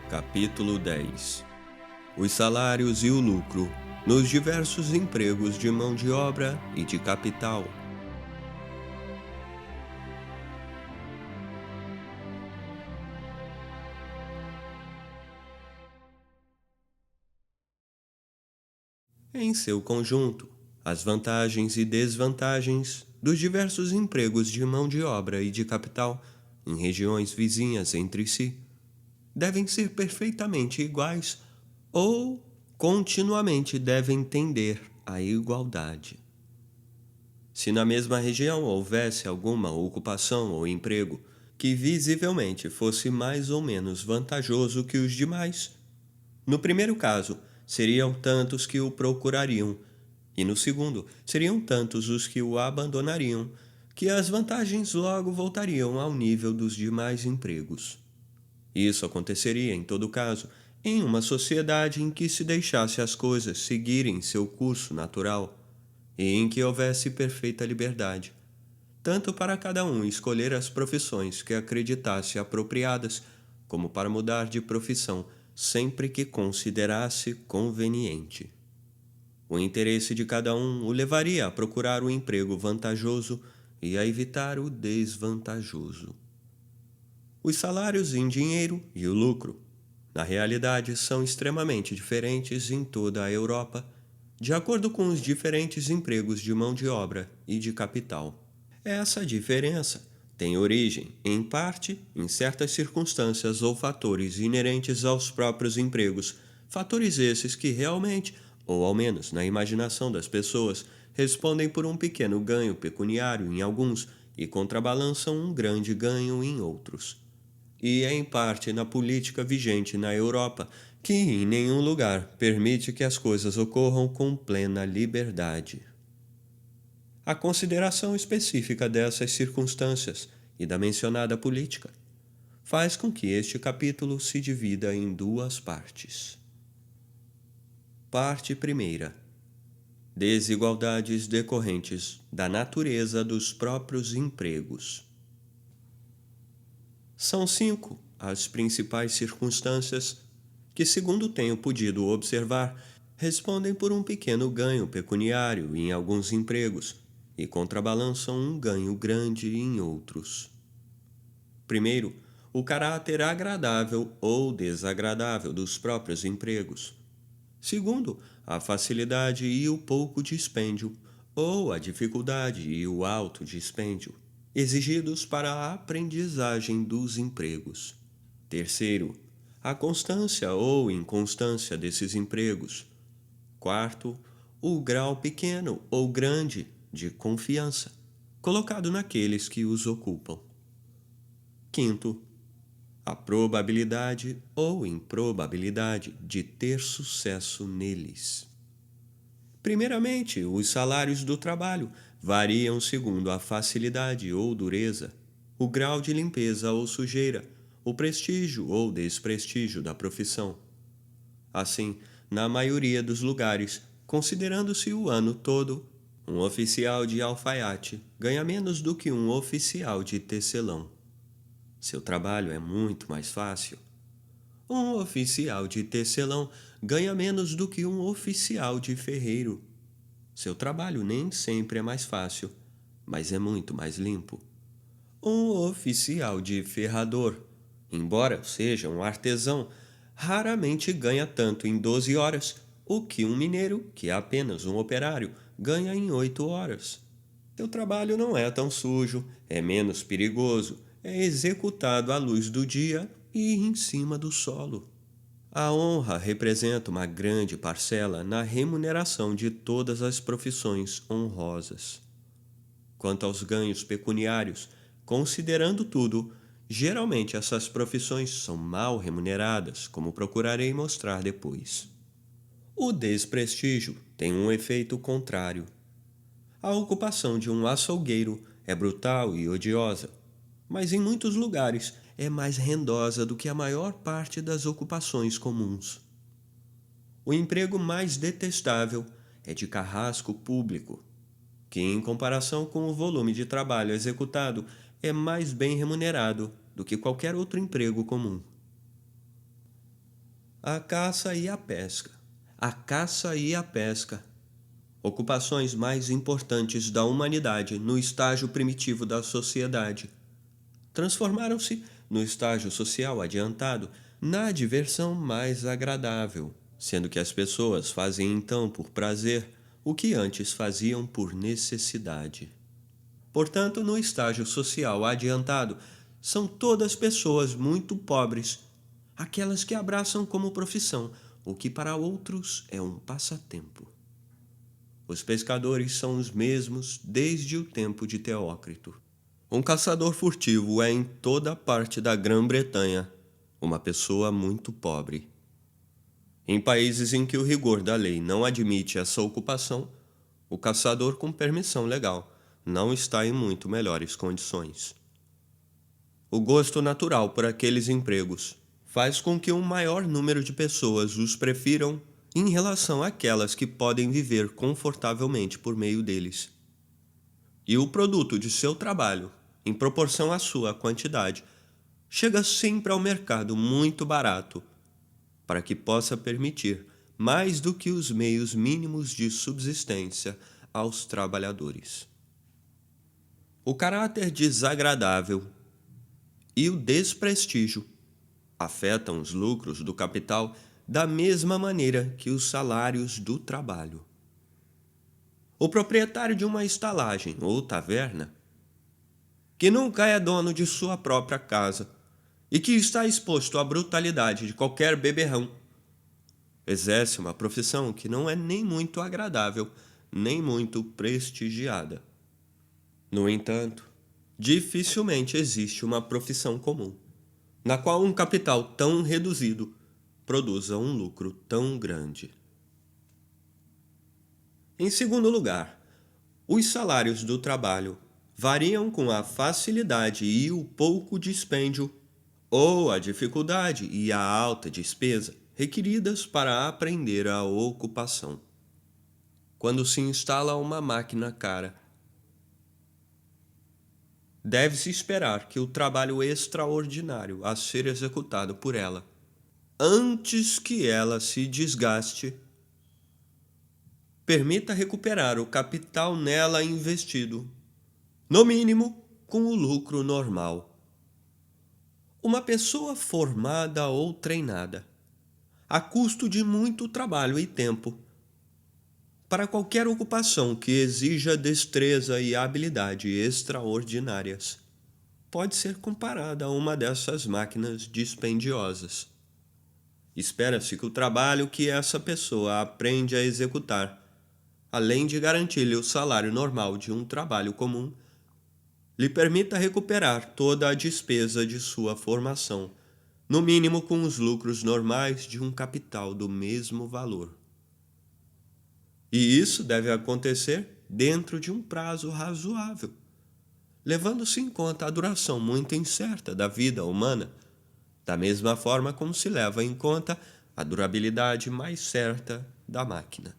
Capítulo 10. Os salários e o lucro nos diversos empregos de mão de obra e de capital. Em seu conjunto, as vantagens e desvantagens dos diversos empregos de mão de obra e de capital em regiões vizinhas entre si devem ser perfeitamente iguais ou continuamente devem tender à igualdade. Se na mesma região houvesse alguma ocupação ou emprego que visivelmente fosse mais ou menos vantajoso que os demais, no primeiro caso, seriam tantos que o procurariam, e no segundo, seriam tantos os que o abandonariam, que as vantagens logo voltariam ao nível dos demais empregos. Isso aconteceria, em todo caso, em uma sociedade em que se deixasse as coisas seguirem seu curso natural e em que houvesse perfeita liberdade, tanto para cada um escolher as profissões que acreditasse apropriadas, como para mudar de profissão sempre que considerasse conveniente. O interesse de cada um o levaria a procurar o emprego vantajoso e a evitar o desvantajoso. Os salários em dinheiro e o lucro, na realidade, são extremamente diferentes em toda a Europa, de acordo com os diferentes empregos de mão de obra e de capital. Essa diferença tem origem, em parte, em certas circunstâncias ou fatores inerentes aos próprios empregos, fatores esses que realmente, ou ao menos na imaginação das pessoas, respondem por um pequeno ganho pecuniário em alguns e contrabalançam um grande ganho em outros. E é em parte na política vigente na Europa, que em nenhum lugar permite que as coisas ocorram com plena liberdade. A consideração específica dessas circunstâncias e da mencionada política faz com que este capítulo se divida em duas partes. Parte primeira: desigualdades decorrentes da natureza dos próprios empregos. São 5 as principais circunstâncias que, segundo tenho podido observar, respondem por um pequeno ganho pecuniário em alguns empregos e contrabalançam um ganho grande em outros. Primeiro, o caráter agradável ou desagradável dos próprios empregos. Segundo, a facilidade e o pouco dispêndio, ou a dificuldade e o alto dispêndio, exigidos para a aprendizagem dos empregos. Terceiro, a constância ou inconstância desses empregos. Quarto, o grau pequeno ou grande de confiança colocado naqueles que os ocupam. Quinto, a probabilidade ou improbabilidade de ter sucesso neles. Primeiramente, os salários do trabalho variam segundo a facilidade ou dureza, o grau de limpeza ou sujeira, o prestígio ou desprestígio da profissão. Assim, na maioria dos lugares, considerando-se o ano todo, um oficial de alfaiate ganha menos do que um oficial de tecelão. Seu trabalho é muito mais fácil. Um oficial de tecelão ganha menos do que um oficial de ferreiro. Seu trabalho nem sempre é mais fácil, mas é muito mais limpo. Um oficial de ferrador, embora seja um artesão, raramente ganha tanto em 12 horas o que um mineiro, que é apenas um operário, ganha em 8 horas. Seu trabalho não é tão sujo, é menos perigoso, é executado à luz do dia e em cima do solo. A honra representa uma grande parcela na remuneração de todas as profissões honrosas. Quanto aos ganhos pecuniários, considerando tudo, geralmente essas profissões são mal remuneradas, como procurarei mostrar depois. O desprestígio tem um efeito contrário. A ocupação de um açougueiro é brutal e odiosa, mas em muitos lugares é mais rendosa do que a maior parte das ocupações comuns. O emprego mais detestável é de carrasco público, que, em comparação com o volume de trabalho executado, é mais bem remunerado do que qualquer outro emprego comum. A caça e a pesca. A caça e a pesca. Ocupações mais importantes da humanidade no estágio primitivo da sociedade. Transformaram-se, no estágio social adiantado, na diversão mais agradável, sendo que as pessoas fazem então por prazer o que antes faziam por necessidade. Portanto, no estágio social adiantado, são todas pessoas muito pobres, aquelas que abraçam como profissão o que para outros é um passatempo. Os pescadores são os mesmos desde o tempo de Teócrito. Um caçador furtivo é em toda parte da Grã-Bretanha uma pessoa muito pobre. Em países em que o rigor da lei não admite essa ocupação, o caçador com permissão legal não está em muito melhores condições. O gosto natural por aqueles empregos faz com que um maior número de pessoas os prefiram em relação àquelas que podem viver confortavelmente por meio deles. E o produto de seu trabalho, em proporção à sua quantidade, chega sempre ao mercado muito barato, para que possa permitir mais do que os meios mínimos de subsistência aos trabalhadores. O caráter desagradável e o desprestígio afetam os lucros do capital da mesma maneira que os salários do trabalho. O proprietário de uma estalagem ou taverna, que nunca é dono de sua própria casa e que está exposto à brutalidade de qualquer beberrão, exerce uma profissão que não é nem muito agradável, nem muito prestigiada. No entanto, dificilmente existe uma profissão comum, na qual um capital tão reduzido produza um lucro tão grande. Em segundo lugar, os salários do trabalho variam com a facilidade e o pouco dispêndio, ou a dificuldade e a alta despesa requeridas para aprender a ocupação. Quando se instala uma máquina cara, deve-se esperar que o trabalho extraordinário a ser executado por ela, antes que ela se desgaste, permita recuperar o capital nela investido, no mínimo com o lucro normal. Uma pessoa formada ou treinada, a custo de muito trabalho e tempo, para qualquer ocupação que exija destreza e habilidade extraordinárias, pode ser comparada a uma dessas máquinas dispendiosas. Espera-se que o trabalho que essa pessoa aprende a executar, além de garantir-lhe o salário normal de um trabalho comum, lhe permita recuperar toda a despesa de sua formação, no mínimo com os lucros normais de um capital do mesmo valor. E isso deve acontecer dentro de um prazo razoável, levando-se em conta a duração muito incerta da vida humana, da mesma forma como se leva em conta a durabilidade mais certa da máquina.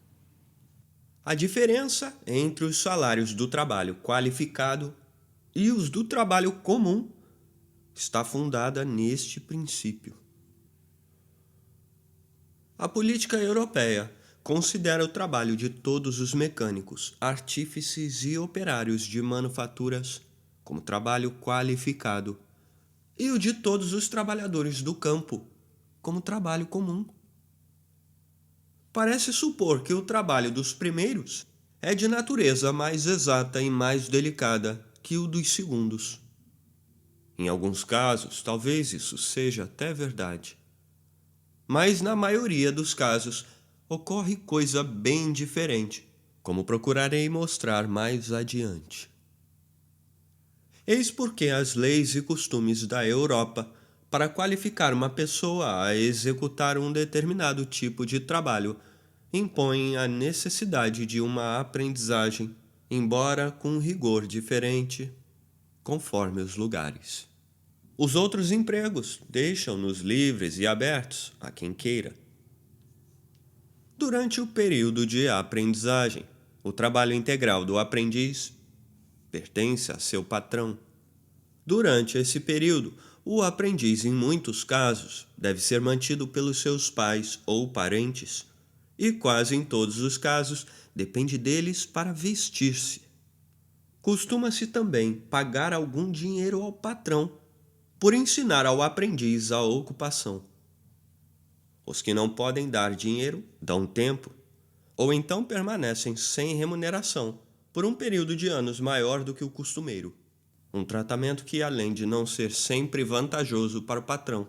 A diferença entre os salários do trabalho qualificado e os do trabalho comum está fundada neste princípio. A política europeia considera o trabalho de todos os mecânicos, artífices e operários de manufaturas como trabalho qualificado e o de todos os trabalhadores do campo como trabalho comum. Parece supor que o trabalho dos primeiros é de natureza mais exata e mais delicada que o dos segundos. Em alguns casos, talvez isso seja até verdade. Mas na maioria dos casos, ocorre coisa bem diferente, como procurarei mostrar mais adiante. Eis porque as leis e costumes da Europa, para qualificar uma pessoa a executar um determinado tipo de trabalho, impõem a necessidade de uma aprendizagem, embora com rigor diferente, conforme os lugares. Os outros empregos deixam-nos livres e abertos a quem queira. Durante o período de aprendizagem, o trabalho integral do aprendiz pertence a seu patrão. Durante esse período, o aprendiz, em muitos casos, deve ser mantido pelos seus pais ou parentes, e quase em todos os casos, depende deles para vestir-se. Costuma-se também pagar algum dinheiro ao patrão por ensinar ao aprendiz a ocupação. Os que não podem dar dinheiro dão tempo, ou então permanecem sem remuneração por um período de anos maior do que o costumeiro. Um tratamento que, além de não ser sempre vantajoso para o patrão,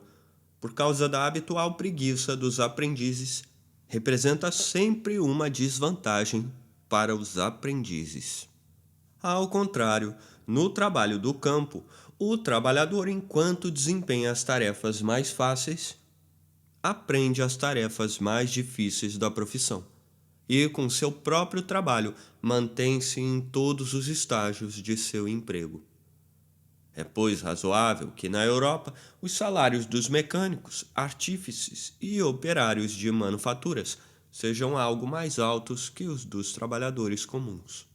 por causa da habitual preguiça dos aprendizes, representa sempre uma desvantagem para os aprendizes. Ao contrário, no trabalho do campo, o trabalhador, enquanto desempenha as tarefas mais fáceis, aprende as tarefas mais difíceis da profissão e, com seu próprio trabalho, mantém-se em todos os estágios de seu emprego. É, pois, razoável que na Europa os salários dos mecânicos, artífices e operários de manufaturas sejam algo mais altos que os dos trabalhadores comuns.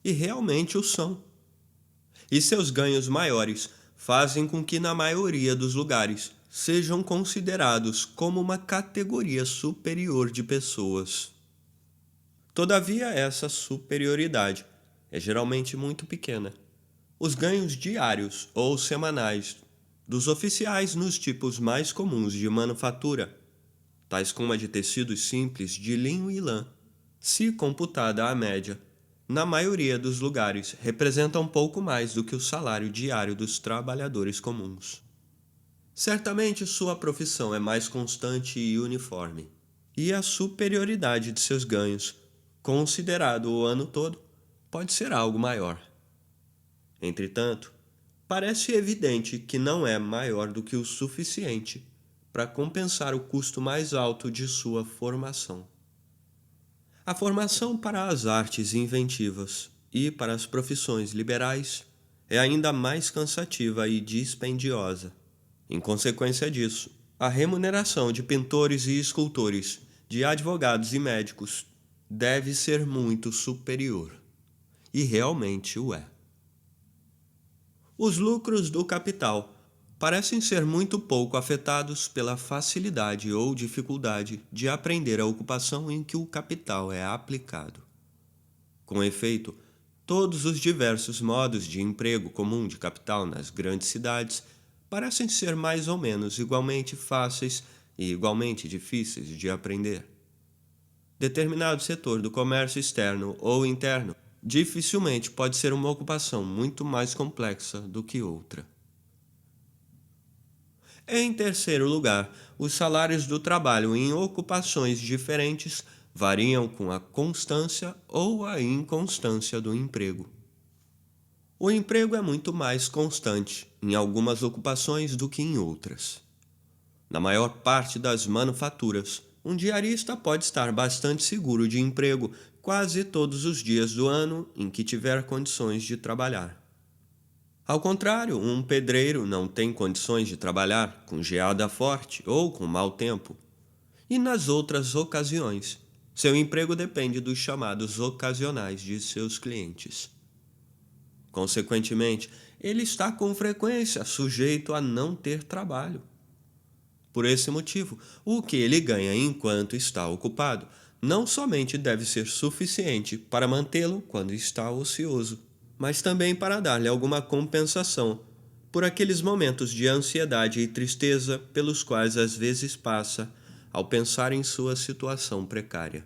E realmente o são. E seus ganhos maiores fazem com que, na maioria dos lugares, sejam considerados como uma categoria superior de pessoas. Todavia, essa superioridade é geralmente muito pequena. Os ganhos diários ou semanais dos oficiais nos tipos mais comuns de manufatura, tais como a de tecidos simples de linho e lã, se computada a média, na maioria dos lugares, representam pouco mais do que o salário diário dos trabalhadores comuns. Certamente sua profissão é mais constante e uniforme, e a superioridade de seus ganhos, considerado o ano todo, pode ser algo maior. Entretanto, parece evidente que não é maior do que o suficiente para compensar o custo mais alto de sua formação. A formação para as artes inventivas e para as profissões liberais é ainda mais cansativa e dispendiosa. Em consequência disso, a remuneração de pintores e escultores, de advogados e médicos, deve ser muito superior. E realmente o é. Os lucros do capital parecem ser muito pouco afetados pela facilidade ou dificuldade de aprender a ocupação em que o capital é aplicado. Com efeito, todos os diversos modos de emprego comum de capital nas grandes cidades parecem ser mais ou menos igualmente fáceis e igualmente difíceis de aprender. Determinado setor do comércio externo ou interno dificilmente pode ser uma ocupação muito mais complexa do que outra. Em terceiro lugar, os salários do trabalho em ocupações diferentes variam com a constância ou a inconstância do emprego. O emprego é muito mais constante em algumas ocupações do que em outras. Na maior parte das manufaturas, um diarista pode estar bastante seguro de emprego quase todos os dias do ano em que tiver condições de trabalhar. Ao contrário, um pedreiro não tem condições de trabalhar com geada forte ou com mau tempo. E nas outras ocasiões, seu emprego depende dos chamados ocasionais de seus clientes. Consequentemente, ele está com frequência sujeito a não ter trabalho. Por esse motivo, o que ele ganha enquanto está ocupado não somente deve ser suficiente para mantê-lo quando está ocioso, mas também para dar-lhe alguma compensação por aqueles momentos de ansiedade e tristeza pelos quais às vezes passa ao pensar em sua situação precária.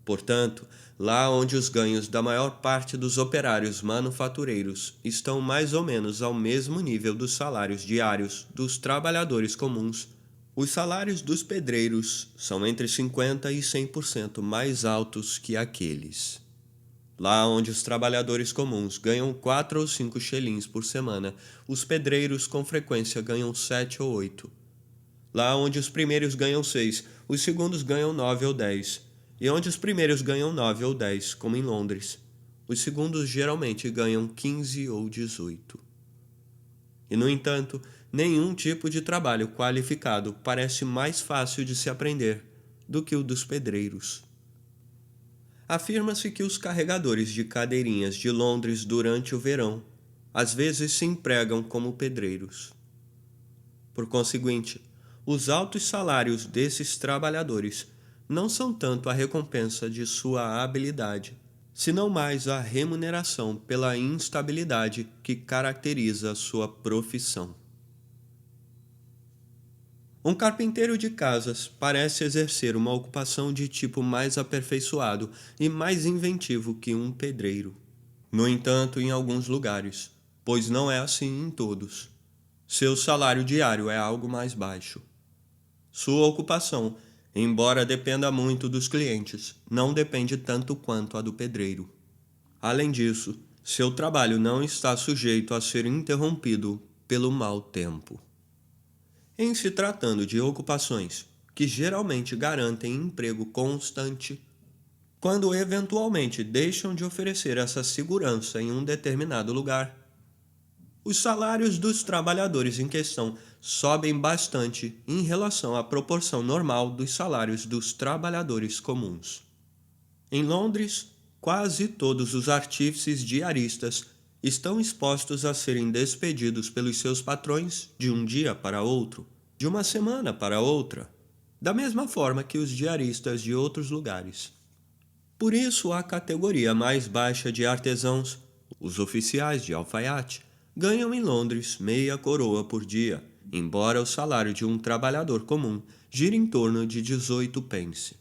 Portanto, lá onde os ganhos da maior parte dos operários manufatureiros estão mais ou menos ao mesmo nível dos salários diários dos trabalhadores comuns, os salários dos pedreiros são entre 50% e 100% mais altos que aqueles. Lá onde os trabalhadores comuns ganham 4 ou 5 xelins por semana, os pedreiros com frequência ganham 7 ou 8. Lá onde os primeiros ganham 6, os segundos ganham 9 ou 10. E onde os primeiros ganham 9 ou 10, como em Londres, os segundos geralmente ganham 15 ou 18. E, no entanto, nenhum tipo de trabalho qualificado parece mais fácil de se aprender do que o dos pedreiros. Afirma-se que os carregadores de cadeirinhas de Londres durante o verão às vezes se empregam como pedreiros. Por conseguinte, os altos salários desses trabalhadores não são tanto a recompensa de sua habilidade, senão mais a remuneração pela instabilidade que caracteriza sua profissão. Um carpinteiro de casas parece exercer uma ocupação de tipo mais aperfeiçoado e mais inventivo que um pedreiro. No entanto, em alguns lugares, pois não é assim em todos, seu salário diário é algo mais baixo. Sua ocupação, embora dependa muito dos clientes, não depende tanto quanto a do pedreiro. Além disso, seu trabalho não está sujeito a ser interrompido pelo mau tempo. Em se tratando de ocupações que geralmente garantem emprego constante, quando eventualmente deixam de oferecer essa segurança em um determinado lugar, os salários dos trabalhadores em questão sobem bastante em relação à proporção normal dos salários dos trabalhadores comuns. Em Londres, quase todos os artífices diaristas estão expostos a serem despedidos pelos seus patrões de um dia para outro, de uma semana para outra, da mesma forma que os diaristas de outros lugares. Por isso, a categoria mais baixa de artesãos, os oficiais de alfaiate, ganham em Londres meia coroa por dia, embora o salário de um trabalhador comum gire em torno de 18 pence.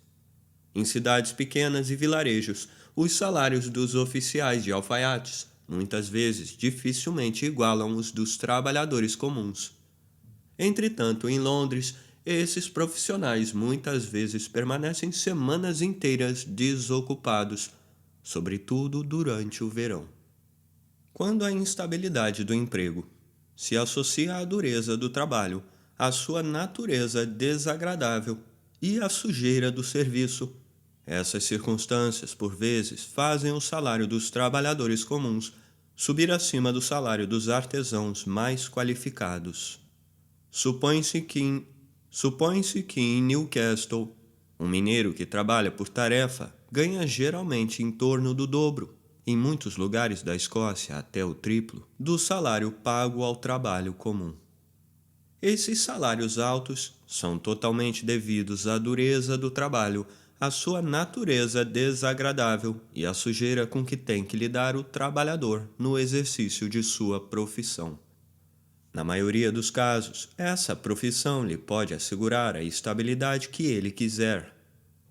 Em cidades pequenas e vilarejos, os salários dos oficiais de alfaiates muitas vezes dificilmente igualam os dos trabalhadores comuns. Entretanto, em Londres, esses profissionais muitas vezes permanecem semanas inteiras desocupados, sobretudo durante o verão. Quando a instabilidade do emprego se associa à dureza do trabalho, à sua natureza desagradável e à sujeira do serviço, essas circunstâncias, por vezes, fazem o salário dos trabalhadores comuns subir acima do salário dos artesãos mais qualificados. Supõe-se que em Newcastle, um mineiro que trabalha por tarefa ganha geralmente em torno do dobro, em muitos lugares da Escócia até o triplo, do salário pago ao trabalho comum. Esses salários altos são totalmente devidos à dureza do trabalho, à sua natureza desagradável e à sujeira com que tem que lidar o trabalhador no exercício de sua profissão. Na maioria dos casos, essa profissão lhe pode assegurar a estabilidade que ele quiser.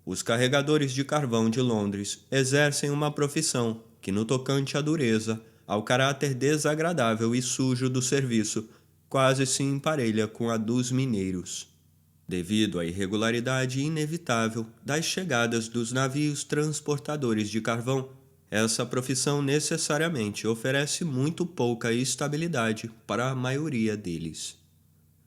Os carregadores de carvão de Londres exercem uma profissão que, no tocante à dureza, ao caráter desagradável e sujo do serviço, quase se emparelha com a dos mineiros. Devido à irregularidade inevitável das chegadas dos navios transportadores de carvão, essa profissão necessariamente oferece muito pouca estabilidade para a maioria deles.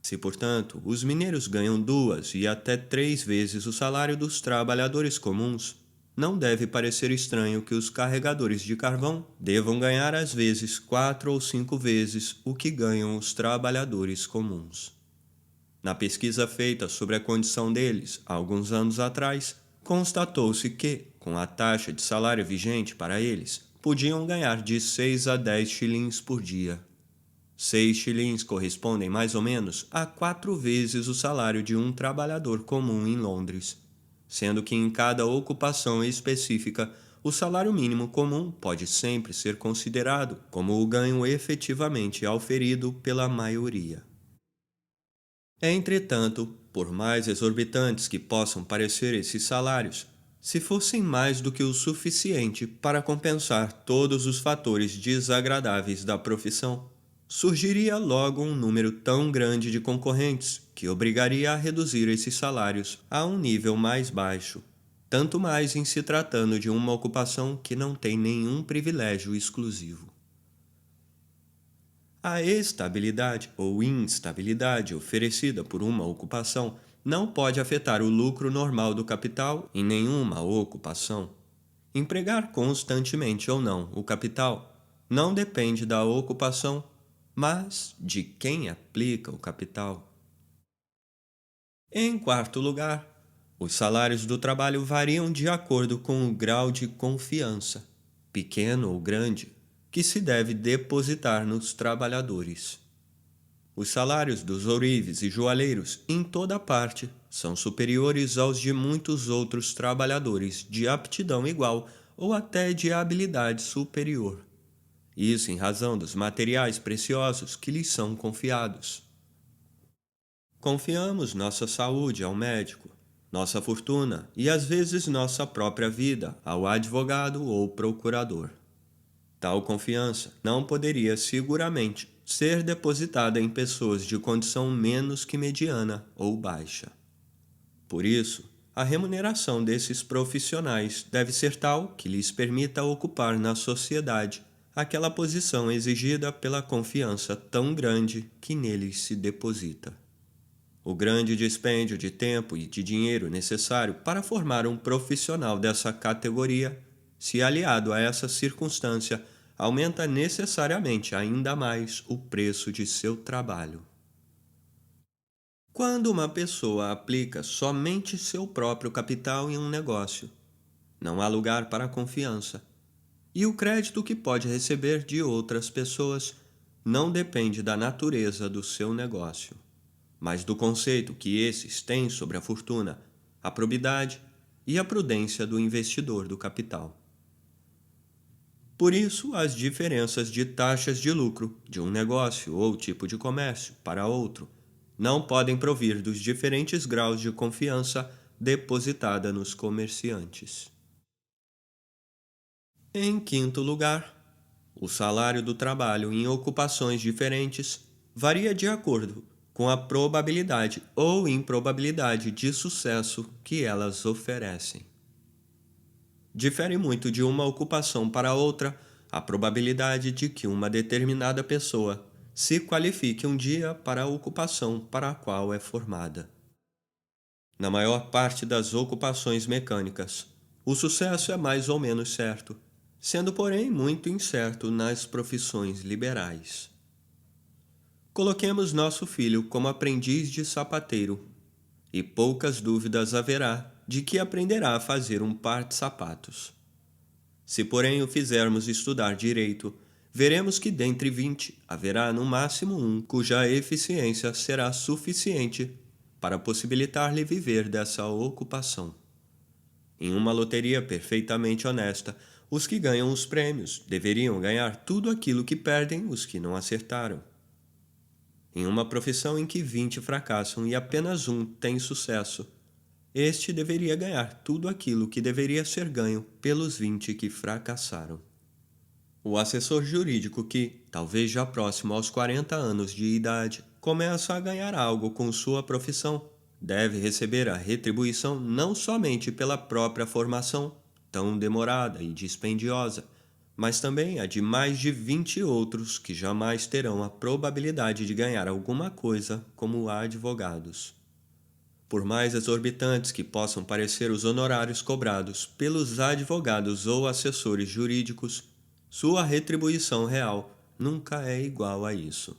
Se, portanto, os mineiros ganham 2 e até 3 vezes o salário dos trabalhadores comuns, não deve parecer estranho que os carregadores de carvão devam ganhar às vezes 4 ou 5 vezes o que ganham os trabalhadores comuns. Na pesquisa feita sobre a condição deles há alguns anos atrás, constatou-se que, com a taxa de salário vigente para eles, podiam ganhar de 6 a 10 shillings por dia. 6 shillings correspondem mais ou menos a 4 vezes o salário de um trabalhador comum em Londres, sendo que em cada ocupação específica o salário mínimo comum pode sempre ser considerado como o ganho efetivamente auferido pela maioria. Entretanto, por mais exorbitantes que possam parecer esses salários, se fossem mais do que o suficiente para compensar todos os fatores desagradáveis da profissão, surgiria logo um número tão grande de concorrentes que obrigaria a reduzir esses salários a um nível mais baixo, tanto mais em se tratando de uma ocupação que não tem nenhum privilégio exclusivo. A estabilidade ou instabilidade oferecida por uma ocupação não pode afetar o lucro normal do capital em nenhuma ocupação. Empregar constantemente ou não o capital não depende da ocupação, mas de quem aplica o capital. Em quarto lugar, os salários do trabalho variam de acordo com o grau de confiança, pequeno ou grande, que se deve depositar nos trabalhadores. Os salários dos ourives e joalheiros em toda parte são superiores aos de muitos outros trabalhadores de aptidão igual ou até de habilidade superior. Isso em razão dos materiais preciosos que lhes são confiados. Confiamos nossa saúde ao médico, nossa fortuna e às vezes nossa própria vida ao advogado ou procurador. Tal confiança não poderia seguramente ser depositada em pessoas de condição menos que mediana ou baixa. Por isso, a remuneração desses profissionais deve ser tal que lhes permita ocupar na sociedade aquela posição exigida pela confiança tão grande que neles se deposita. O grande dispêndio de tempo e de dinheiro necessário para formar um profissional dessa categoria, se aliado a essa circunstância, aumenta necessariamente ainda mais o preço de seu trabalho. Quando uma pessoa aplica somente seu próprio capital em um negócio, não há lugar para a confiança, e o crédito que pode receber de outras pessoas não depende da natureza do seu negócio, mas do conceito que esses têm sobre a fortuna, a probidade e a prudência do investidor do capital. Por isso, as diferenças de taxas de lucro de um negócio ou tipo de comércio para outro não podem provir dos diferentes graus de confiança depositada nos comerciantes. Em quinto lugar, o salário do trabalho em ocupações diferentes varia de acordo com a probabilidade ou improbabilidade de sucesso que elas oferecem. Difere muito de uma ocupação para outra a probabilidade de que uma determinada pessoa se qualifique um dia para a ocupação para a qual é formada. Na maior parte das ocupações mecânicas, o sucesso é mais ou menos certo, sendo porém muito incerto nas profissões liberais. Coloquemos nosso filho como aprendiz de sapateiro, e poucas dúvidas haverá de que aprenderá a fazer um par de sapatos. Se, porém, o fizermos estudar direito, veremos que dentre 20 haverá no máximo um cuja eficiência será suficiente para possibilitar-lhe viver dessa ocupação. Em uma loteria perfeitamente honesta, os que ganham os prêmios deveriam ganhar tudo aquilo que perdem os que não acertaram. Em uma profissão em que 20 fracassam e apenas um tem sucesso, este deveria ganhar tudo aquilo que deveria ser ganho pelos 20 que fracassaram. O assessor jurídico que, talvez já próximo aos 40 anos de idade, começa a ganhar algo com sua profissão, deve receber a retribuição não somente pela própria formação, tão demorada e dispendiosa, mas também a de mais de 20 outros que jamais terão a probabilidade de ganhar alguma coisa como advogados. Por mais exorbitantes que possam parecer os honorários cobrados pelos advogados ou assessores jurídicos, sua retribuição real nunca é igual a isso.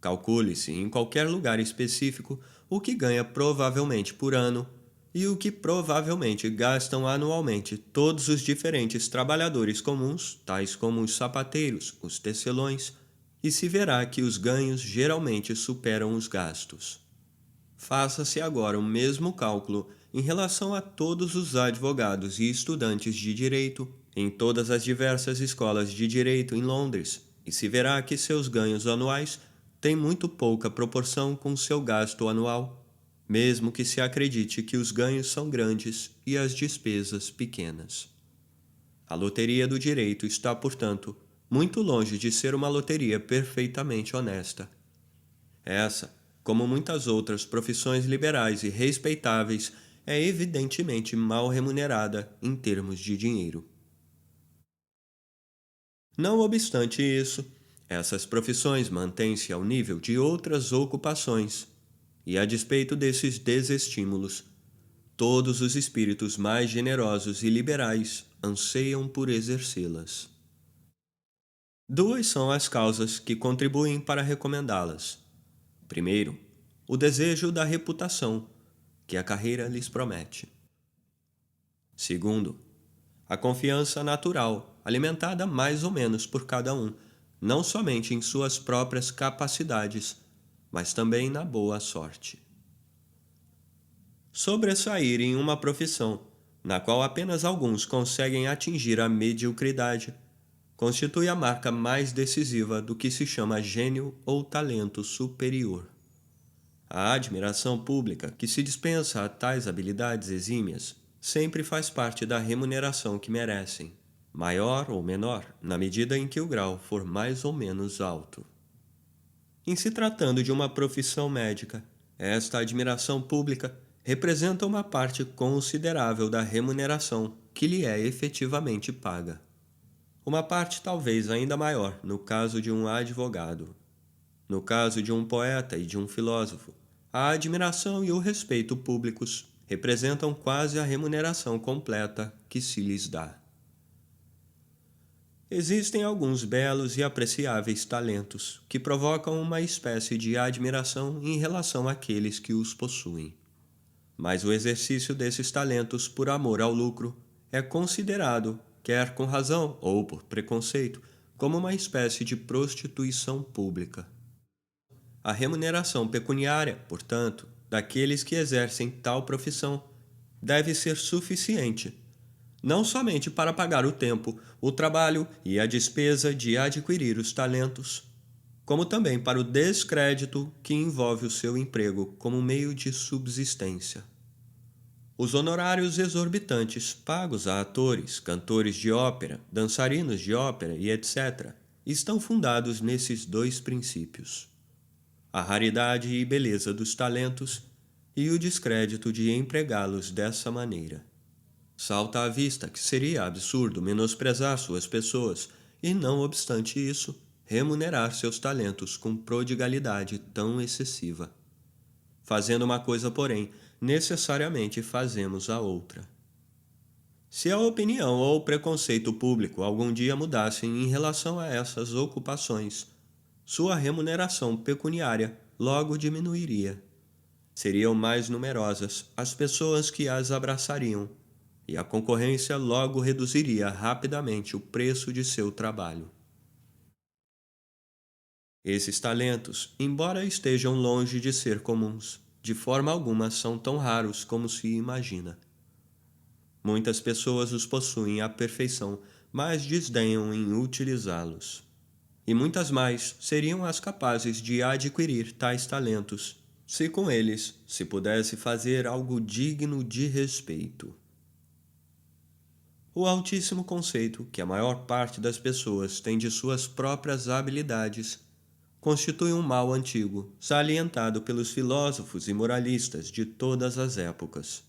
Calcule-se em qualquer lugar específico o que ganha provavelmente por ano e o que provavelmente gastam anualmente todos os diferentes trabalhadores comuns, tais como os sapateiros, os tecelões, e se verá que os ganhos geralmente superam os gastos. Faça-se agora o mesmo cálculo em relação a todos os advogados e estudantes de direito em todas as diversas escolas de direito em Londres, e se verá que seus ganhos anuais têm muito pouca proporção com seu gasto anual, mesmo que se acredite que os ganhos são grandes e as despesas pequenas. A loteria do direito está, portanto, muito longe de ser uma loteria perfeitamente honesta. Essa, como muitas outras profissões liberais e respeitáveis, é evidentemente mal remunerada em termos de dinheiro. Não obstante isso, essas profissões mantêm-se ao nível de outras ocupações, e a despeito desses desestímulos, todos os espíritos mais generosos e liberais anseiam por exercê-las. Duas são as causas que contribuem para recomendá-las. Primeiro, o desejo da reputação que a carreira lhes promete. Segundo, A confiança natural, alimentada mais ou menos por cada um, não somente em suas próprias capacidades, mas também na boa sorte. Sobressair em uma profissão, na qual apenas alguns conseguem atingir a mediocridade, constitui a marca mais decisiva do que se chama gênio ou talento superior. A admiração pública que se dispensa a tais habilidades exímias sempre faz parte da remuneração que merecem, maior ou menor, na medida em que o grau for mais ou menos alto. Em se tratando de uma profissão médica, esta admiração pública representa uma parte considerável da remuneração que lhe é efetivamente paga. Uma parte talvez ainda maior no caso de um advogado. No caso de um poeta e de um filósofo, a admiração e o respeito públicos representam quase a remuneração completa que se lhes dá. Existem alguns belos e apreciáveis talentos que provocam uma espécie de admiração em relação àqueles que os possuem. Mas o exercício desses talentos por amor ao lucro é considerado, quer com razão ou por preconceito, como uma espécie de prostituição pública. A remuneração pecuniária, portanto, daqueles que exercem tal profissão deve ser suficiente, não somente para pagar o tempo, o trabalho e a despesa de adquirir os talentos, como também para o descrédito que envolve o seu emprego como meio de subsistência. Os honorários exorbitantes pagos a atores, cantores de ópera, dançarinos de ópera e etc. estão fundados nesses dois princípios: a raridade e beleza dos talentos e o descrédito de empregá-los dessa maneira. Salta à vista que seria absurdo menosprezar suas pessoas e, não obstante isso, remunerar seus talentos com prodigalidade tão excessiva. Fazendo uma coisa, porém, necessariamente fazemos a outra. Se a opinião ou o preconceito público algum dia mudassem em relação a essas ocupações, sua remuneração pecuniária logo diminuiria. Seriam mais numerosas as pessoas que as abraçariam, e a concorrência logo reduziria rapidamente o preço de seu trabalho. Esses talentos, embora estejam longe de ser comuns, de forma alguma são tão raros como se imagina. Muitas pessoas os possuem à perfeição, mas desdenham em utilizá-los. E muitas mais seriam as capazes de adquirir tais talentos, se com eles se pudesse fazer algo digno de respeito. O altíssimo conceito que a maior parte das pessoas tem de suas próprias habilidades constitui um mal antigo, salientado pelos filósofos e moralistas de todas as épocas.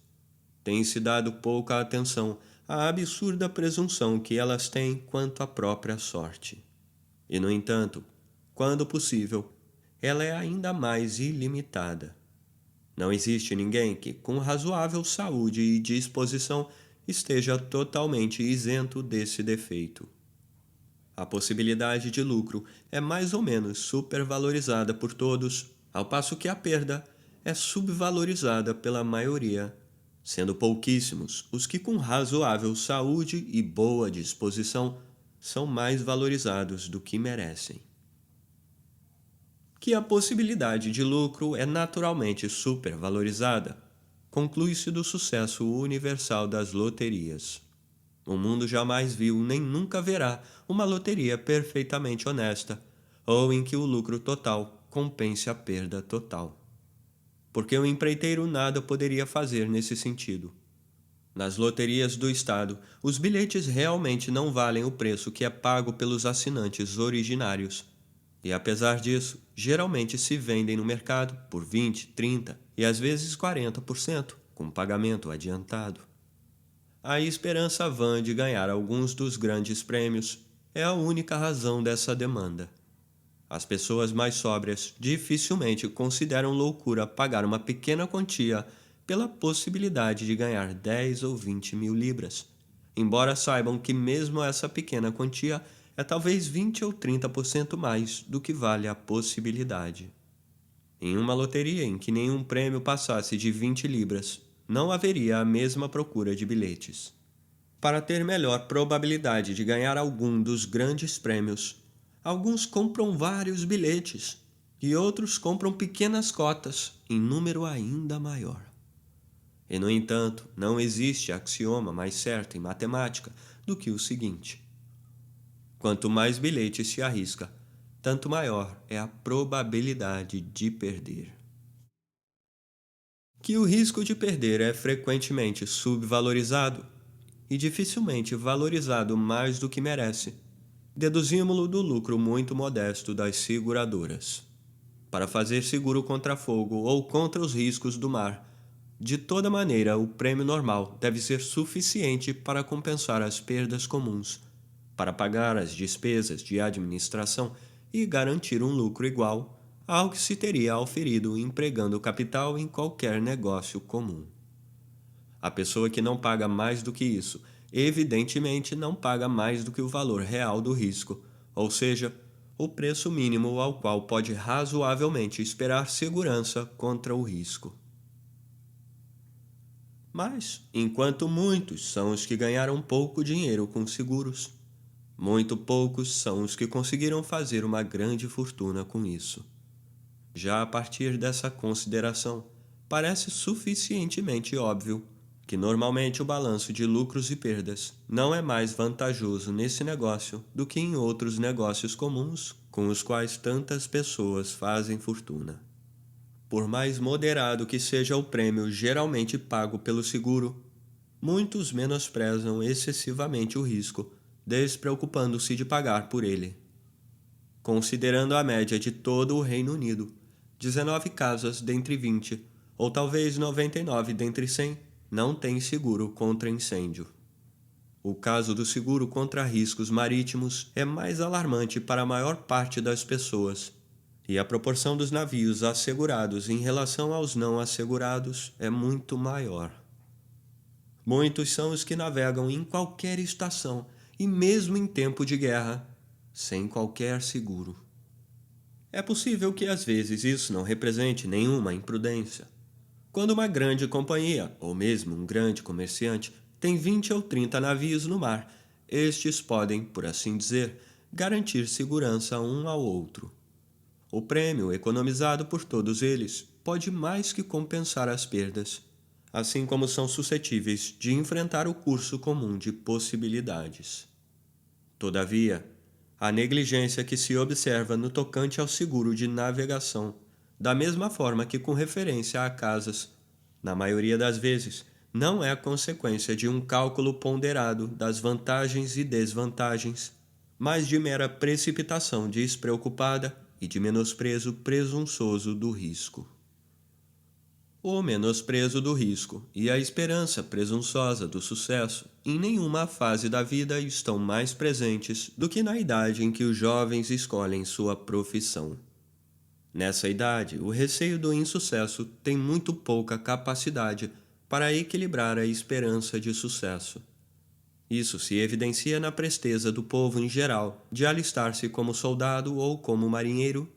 Tem-se dado pouca atenção à absurda presunção que elas têm quanto à própria sorte. E, no entanto, quando possível, ela é ainda mais ilimitada. Não existe ninguém que, com razoável saúde e disposição, esteja totalmente isento desse defeito. A possibilidade de lucro é mais ou menos supervalorizada por todos, ao passo que a perda é subvalorizada pela maioria, sendo pouquíssimos os que com razoável saúde e boa disposição são mais valorizados do que merecem. Que a possibilidade de lucro é naturalmente supervalorizada, conclui-se do sucesso universal das loterias. O mundo jamais viu nem nunca verá uma loteria perfeitamente honesta, ou em que o lucro total compense a perda total. Porque o empreiteiro nada poderia fazer nesse sentido. Nas loterias do Estado, os bilhetes realmente não valem o preço que é pago pelos assinantes originários. E apesar disso, geralmente se vendem no mercado por 20, 30 e às vezes 40%, com pagamento adiantado. A esperança vã de ganhar alguns dos grandes prêmios é a única razão dessa demanda. As pessoas mais sóbrias dificilmente consideram loucura pagar uma pequena quantia pela possibilidade de ganhar 10 ou 20 mil libras, embora saibam que mesmo essa pequena quantia é talvez 20 ou 30% mais do que vale a possibilidade. Em uma loteria em que nenhum prêmio passasse de 20 libras, não haveria a mesma procura de bilhetes. Para ter melhor probabilidade de ganhar algum dos grandes prêmios, alguns compram vários bilhetes e outros compram pequenas cotas em número ainda maior. E, no entanto, não existe axioma mais certo em matemática do que o seguinte: quanto mais bilhetes se arrisca, tanto maior é a probabilidade de perder. Que o risco de perder é frequentemente subvalorizado e dificilmente valorizado mais do que merece, deduzimos-lo do lucro muito modesto das seguradoras. Para fazer seguro contra fogo ou contra os riscos do mar, de toda maneira, o prêmio normal deve ser suficiente para compensar as perdas comuns, para pagar as despesas de administração e garantir um lucro igual ao que se teria auferido empregando o capital em qualquer negócio comum. A pessoa que não paga mais do que isso, evidentemente não paga mais do que o valor real do risco, ou seja, o preço mínimo ao qual pode razoavelmente esperar segurança contra o risco. Mas, enquanto muitos são os que ganharam pouco dinheiro com seguros, muito poucos são os que conseguiram fazer uma grande fortuna com isso. Já a partir dessa consideração, parece suficientemente óbvio que normalmente o balanço de lucros e perdas não é mais vantajoso nesse negócio do que em outros negócios comuns com os quais tantas pessoas fazem fortuna. Por mais moderado que seja o prêmio geralmente pago pelo seguro, muitos menosprezam excessivamente o risco, despreocupando-se de pagar por ele. Considerando a média de todo o Reino Unido, 19 casas dentre 20, ou talvez 99 dentre 100, não têm seguro contra incêndio. O caso do seguro contra riscos marítimos é mais alarmante para a maior parte das pessoas, e a proporção dos navios assegurados em relação aos não assegurados é muito maior. Muitos são os que navegam em qualquer estação e mesmo em tempo de guerra, sem qualquer seguro. É possível que às vezes isso não represente nenhuma imprudência. Quando uma grande companhia, ou mesmo um grande comerciante, tem 20 ou 30 navios no mar, estes podem, por assim dizer, garantir segurança um ao outro. O prêmio economizado por todos eles pode mais que compensar as perdas, assim como são suscetíveis de enfrentar o curso comum de possibilidades. Todavia, a negligência que se observa no tocante ao seguro de navegação, da mesma forma que com referência a casas, na maioria das vezes, não é a consequência de um cálculo ponderado das vantagens e desvantagens, mas de mera precipitação despreocupada e de menosprezo presunçoso do risco. O menosprezo do risco e a esperança presunçosa do sucesso em nenhuma fase da vida estão mais presentes do que na idade em que os jovens escolhem sua profissão. Nessa idade, o receio do insucesso tem muito pouca capacidade para equilibrar a esperança de sucesso. Isso se evidencia na presteza do povo em geral de alistar-se como soldado ou como marinheiro,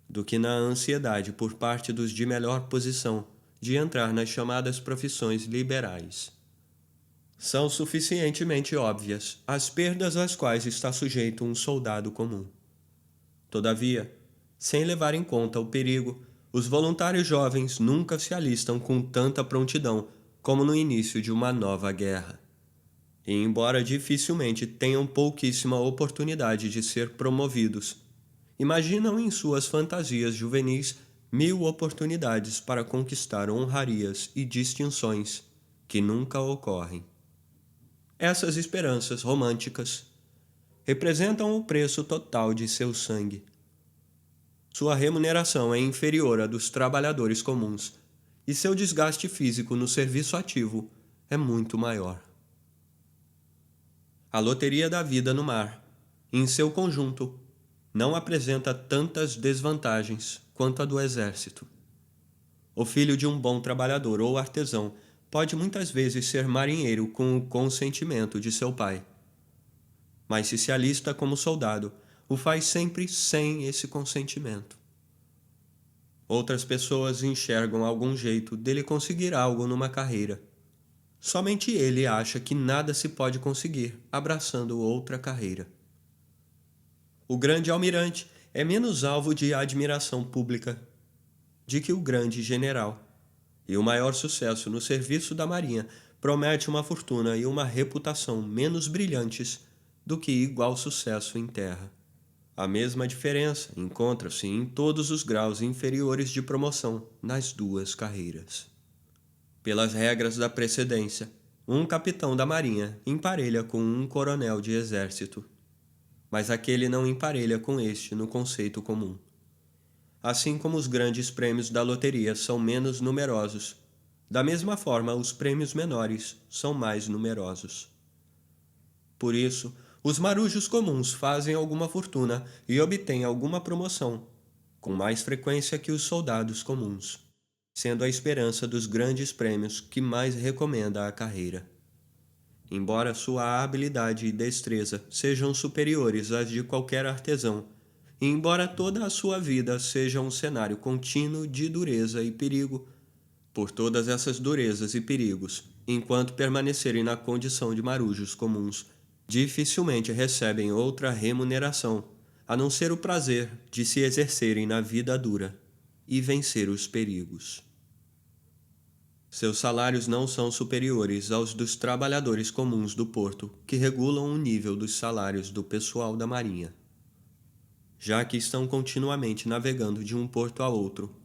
do que na ansiedade por parte dos de melhor posição de entrar nas chamadas profissões liberais. São suficientemente óbvias as perdas às quais está sujeito um soldado comum. Todavia, sem levar em conta o perigo, os voluntários jovens nunca se alistam com tanta prontidão como no início de uma nova guerra. E embora dificilmente tenham pouquíssima oportunidade de ser promovidos, imaginam em suas fantasias juvenis 1000 oportunidades para conquistar honrarias e distinções que nunca ocorrem. Essas esperanças românticas representam o preço total de seu sangue. Sua remuneração é inferior à dos trabalhadores comuns e seu desgaste físico no serviço ativo é muito maior. A loteria da vida no mar, em seu conjunto, não apresenta tantas desvantagens quanto a do exército. O filho de um bom trabalhador ou artesão pode muitas vezes ser marinheiro com o consentimento de seu pai. Mas se alista como soldado, o faz sempre sem esse consentimento. Outras pessoas enxergam algum jeito dele conseguir algo numa carreira. Somente ele acha que nada se pode conseguir abraçando outra carreira. O grande almirante é menos alvo de admiração pública de que o grande general, e o maior sucesso no serviço da Marinha promete uma fortuna e uma reputação menos brilhantes do que igual sucesso em terra. A mesma diferença encontra-se em todos os graus inferiores de promoção nas duas carreiras. Pelas regras da precedência, um capitão da Marinha emparelha com um coronel de exército, mas aquele não emparelha com este no conceito comum. Assim como os grandes prêmios da loteria são menos numerosos, da mesma forma os prêmios menores são mais numerosos. Por isso, os marujos comuns fazem alguma fortuna e obtêm alguma promoção, com mais frequência que os soldados comuns, sendo a esperança dos grandes prêmios que mais recomenda a carreira. Embora sua habilidade e destreza sejam superiores às de qualquer artesão, e embora toda a sua vida seja um cenário contínuo de dureza e perigo, por todas essas durezas e perigos, enquanto permanecerem na condição de marujos comuns, dificilmente recebem outra remuneração, a não ser o prazer de se exercerem na vida dura e vencer os perigos. Seus salários não são superiores aos dos trabalhadores comuns do porto, que regulam o nível dos salários do pessoal da Marinha. Já que estão continuamente navegando de um porto a outro,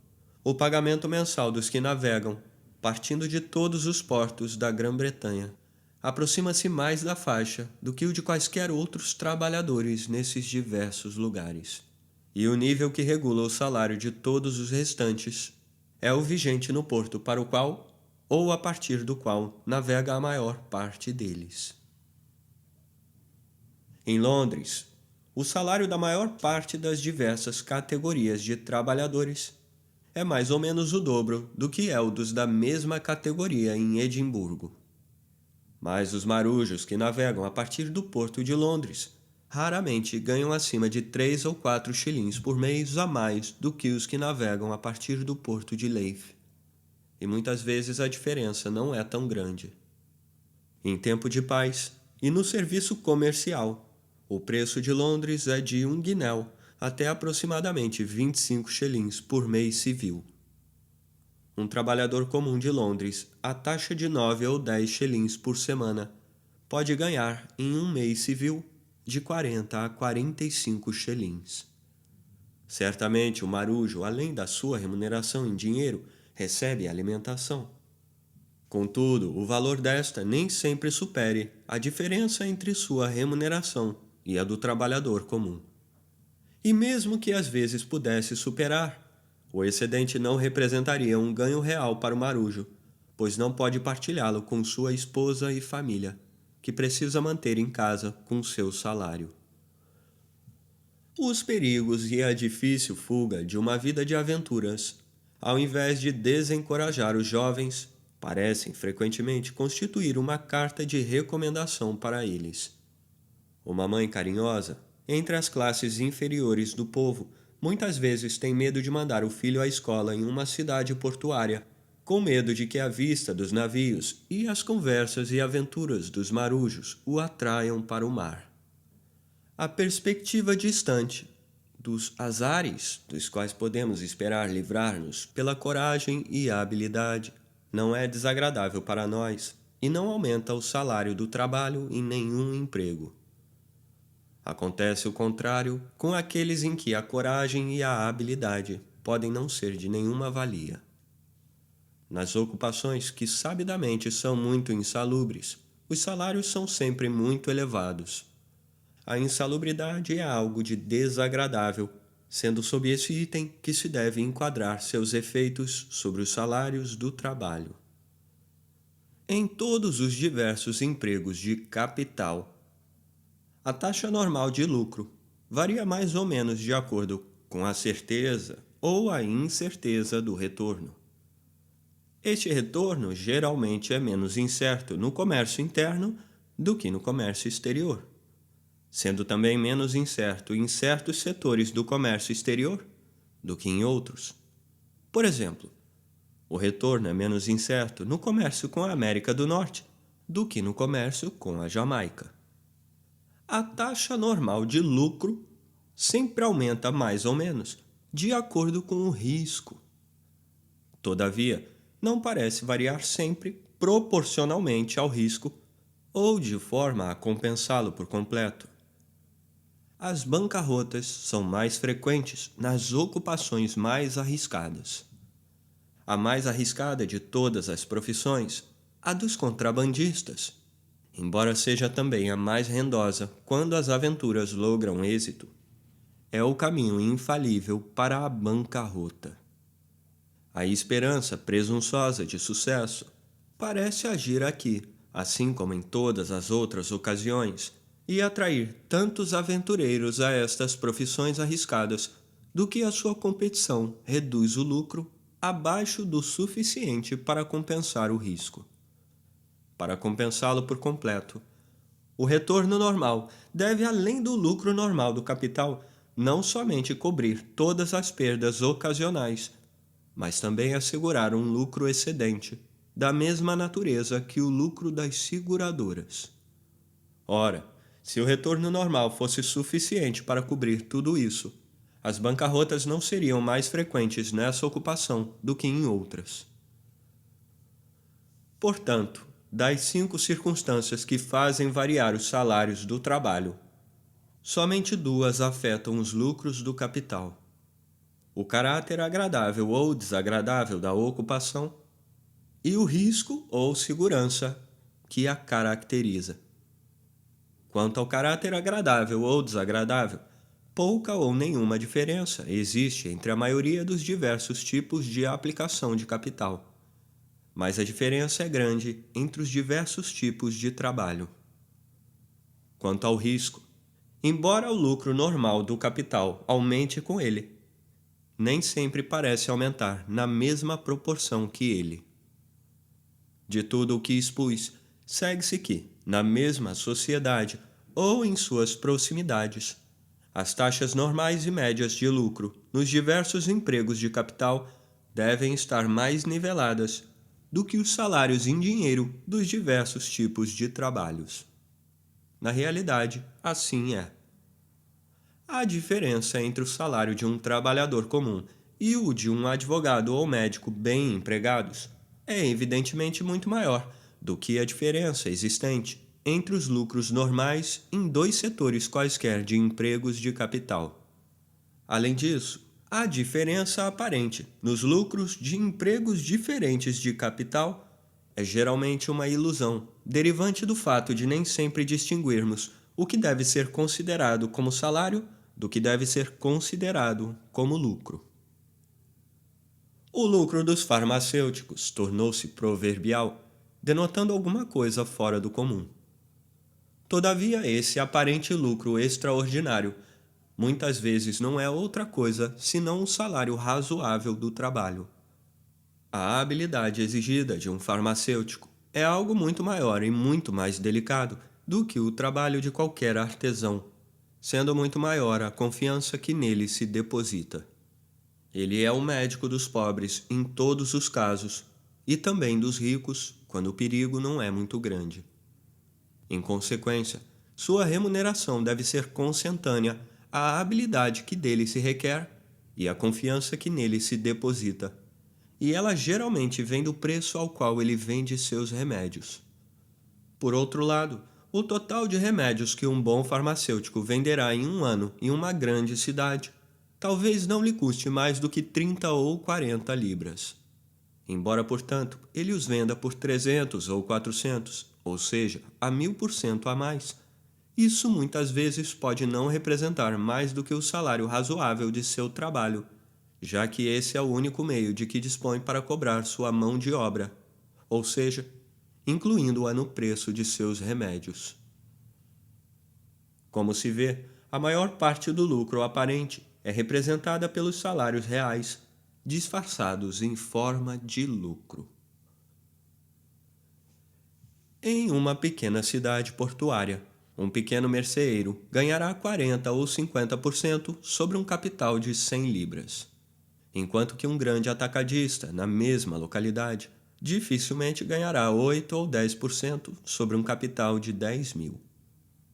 o pagamento mensal dos que navegam, partindo de todos os portos da Grã-Bretanha, aproxima-se mais da faixa do que o de quaisquer outros trabalhadores nesses diversos lugares. E o nível que regula o salário de todos os restantes é o vigente no porto para o qual, ou a partir do qual, navega a maior parte deles. Em Londres, o salário da maior parte das diversas categorias de trabalhadores é mais ou menos o dobro do que é o dos da mesma categoria em Edimburgo. Mas os marujos que navegam a partir do porto de Londres raramente ganham acima de 3 ou 4 shillings por mês a mais do que os que navegam a partir do porto de Leith. E muitas vezes a diferença não é tão grande. Em tempo de paz e no serviço comercial, o preço de Londres é de 1 guinéu até aproximadamente 25 shillings por mês civil. Um trabalhador comum de Londres, a taxa de 9 ou 10 shillings por semana, pode ganhar, em um mês civil, de 40 a 45 shillings. Certamente o marujo, além da sua remuneração em dinheiro, recebe alimentação. Contudo, o valor desta nem sempre supere a diferença entre sua remuneração e a do trabalhador comum. E mesmo que às vezes pudesse superar, o excedente não representaria um ganho real para o marujo, pois não pode partilhá-lo com sua esposa e família, que precisa manter em casa com seu salário. Os perigos e a difícil fuga de uma vida de aventuras, ao invés de desencorajar os jovens, parecem frequentemente constituir uma carta de recomendação para eles. Uma mãe carinhosa, entre as classes inferiores do povo, muitas vezes tem medo de mandar o filho à escola em uma cidade portuária, com medo de que a vista dos navios e as conversas e aventuras dos marujos o atraiam para o mar. A perspectiva distante dos azares dos quais podemos esperar livrar-nos pela coragem e a habilidade não é desagradável para nós e não aumenta o salário do trabalho em nenhum emprego. Acontece o contrário com aqueles em que a coragem e a habilidade podem não ser de nenhuma valia. Nas ocupações que sabidamente são muito insalubres, os salários são sempre muito elevados. A insalubridade é algo de desagradável, sendo sob esse item que se deve enquadrar seus efeitos sobre os salários do trabalho. Em todos os diversos empregos de capital, a taxa normal de lucro varia mais ou menos de acordo com a certeza ou a incerteza do retorno. Este retorno geralmente é menos incerto no comércio interno do que no comércio exterior, sendo também menos incerto em certos setores do comércio exterior do que em outros. Por exemplo, O retorno é menos incerto no comércio com a América do Norte do que no comércio com a Jamaica. A taxa normal de lucro sempre aumenta mais ou menos de acordo com o risco. Todavia, não parece variar sempre proporcionalmente ao risco ou de forma a compensá-lo por completo. As bancarrotas são mais frequentes nas ocupações mais arriscadas. A mais arriscada de todas as profissões, a dos contrabandistas, embora seja também a mais rendosa quando as aventuras logram êxito, é o caminho infalível para a bancarrota. A esperança presunçosa de sucesso parece agir aqui, assim como em todas as outras ocasiões, e atrair tantos aventureiros a estas profissões arriscadas, do que a sua competição reduz o lucro abaixo do suficiente para compensar o risco. Para compensá-lo por completo, o retorno normal deve, além do lucro normal do capital, não somente cobrir todas as perdas ocasionais, mas também assegurar um lucro excedente, da mesma natureza que o lucro das seguradoras. Ora, se o retorno normal fosse suficiente para cobrir tudo isso, as bancarrotas não seriam mais frequentes nessa ocupação do que em outras. Portanto, das 5 circunstâncias que fazem variar os salários do trabalho, somente 2 afetam os lucros do capital: o caráter agradável ou desagradável da ocupação e o risco ou segurança que a caracteriza. Quanto ao caráter agradável ou desagradável, pouca ou nenhuma diferença existe entre a maioria dos diversos tipos de aplicação de capital, mas a diferença é grande entre os diversos tipos de trabalho. Quanto ao risco, embora o lucro normal do capital aumente com ele, nem sempre parece aumentar na mesma proporção que ele. De tudo o que expus, segue-se que, na mesma sociedade ou em suas proximidades, as taxas normais e médias de lucro nos diversos empregos de capital devem estar mais niveladas do que os salários em dinheiro dos diversos tipos de trabalhos. Na realidade, assim é. A diferença entre o salário de um trabalhador comum e o de um advogado ou médico bem empregados é evidentemente muito maior do que a diferença existente entre os lucros normais em 2 setores quaisquer de empregos de capital. Além disso, a diferença aparente nos lucros de empregos diferentes de capital é geralmente uma ilusão, derivante do fato de nem sempre distinguirmos o que deve ser considerado como salário do que deve ser considerado como lucro. O lucro dos farmacêuticos tornou-se proverbial, denotando alguma coisa fora do comum. Todavia, esse aparente lucro extraordinário muitas vezes não é outra coisa senão um salário razoável do trabalho. A habilidade exigida de um farmacêutico é algo muito maior e muito mais delicado do que o trabalho de qualquer artesão, sendo muito maior a confiança que nele se deposita. Ele é o médico dos pobres em todos os casos e também dos ricos quando o perigo não é muito grande. Em consequência, sua remuneração deve ser consentânea à habilidade que dele se requer e à confiança que nele se deposita, e ela geralmente vem do preço ao qual ele vende seus remédios. Por outro lado, o total de remédios que um bom farmacêutico venderá em um ano em uma grande cidade talvez não lhe custe mais do que 30 ou 40 libras. Embora, portanto, ele os venda por 300 ou 400, ou seja, a 1000% a mais, isso muitas vezes pode não representar mais do que o salário razoável de seu trabalho, já que esse é o único meio de que dispõe para cobrar sua mão de obra, ou seja, incluindo-a no preço de seus remédios. Como se vê, a maior parte do lucro aparente é representada pelos salários reais, disfarçados em forma de lucro. Em uma pequena cidade portuária, um pequeno merceeiro ganhará 40 ou 50% sobre um capital de 100 libras. enquanto que um grande atacadista, na mesma localidade, dificilmente ganhará 8 ou 10% sobre um capital de 10.000.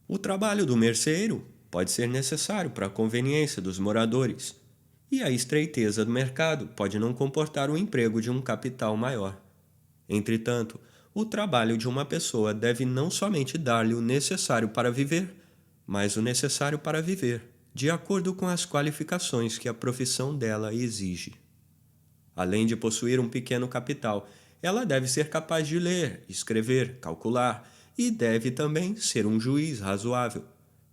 O trabalho do merceeiro pode ser necessário para a conveniência dos moradores, e a estreiteza do mercado pode não comportar o emprego de um capital maior. Entretanto, o trabalho de uma pessoa deve não somente dar-lhe o necessário para viver, mas o necessário para viver, de acordo com as qualificações que a profissão dela exige. Além de possuir um pequeno capital, ela deve ser capaz de ler, escrever, calcular e deve também ser um juiz razoável,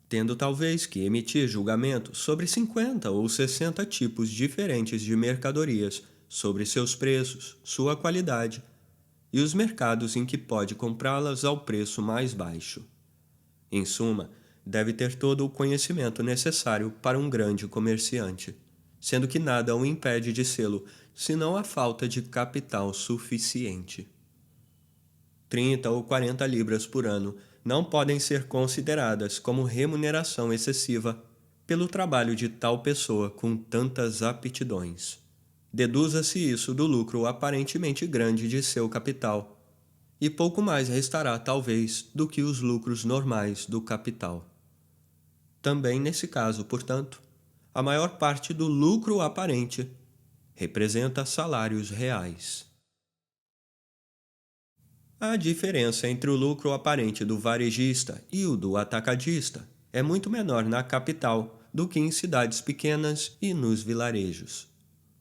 tendo talvez que emitir julgamento sobre 50 ou 60 tipos diferentes de mercadorias, sobre seus preços, sua qualidade e os mercados em que pode comprá-las ao preço mais baixo. Em suma, deve ter todo o conhecimento necessário para um grande comerciante, sendo que nada o impede de sê-lo, senão a falta de capital suficiente. 30 ou 40 libras por ano não podem ser consideradas como remuneração excessiva pelo trabalho de tal pessoa com tantas aptidões. Deduza-se isso do lucro aparentemente grande de seu capital, e pouco mais restará, talvez, do que os lucros normais do capital. Também nesse caso, portanto, a maior parte do lucro aparente representa salários reais. A diferença entre o lucro aparente do varejista e o do atacadista é muito menor na capital do que em cidades pequenas e nos vilarejos,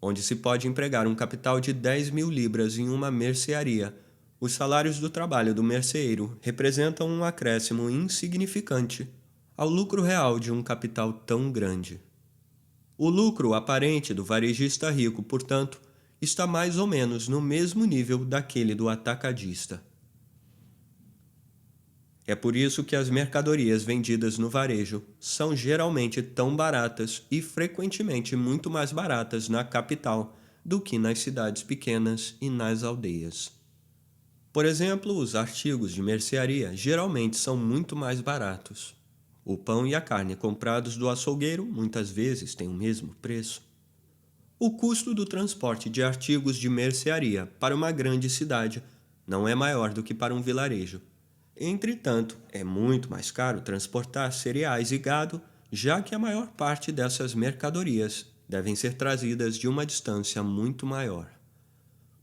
onde se pode empregar um capital de 10.000 libras em uma mercearia. Os salários do trabalho do merceeiro representam um acréscimo insignificante ao lucro real de um capital tão grande. O lucro aparente do varejista rico, portanto, está mais ou menos no mesmo nível daquele do atacadista. É por isso que as mercadorias vendidas no varejo são geralmente tão baratas e frequentemente muito mais baratas na capital do que nas cidades pequenas e nas aldeias. Por exemplo, os artigos de mercearia geralmente são muito mais baratos. O pão e a carne comprados do açougueiro muitas vezes têm o mesmo preço. O custo do transporte de artigos de mercearia para uma grande cidade não é maior do que para um vilarejo. Entretanto, é muito mais caro transportar cereais e gado, já que a maior parte dessas mercadorias devem ser trazidas de uma distância muito maior.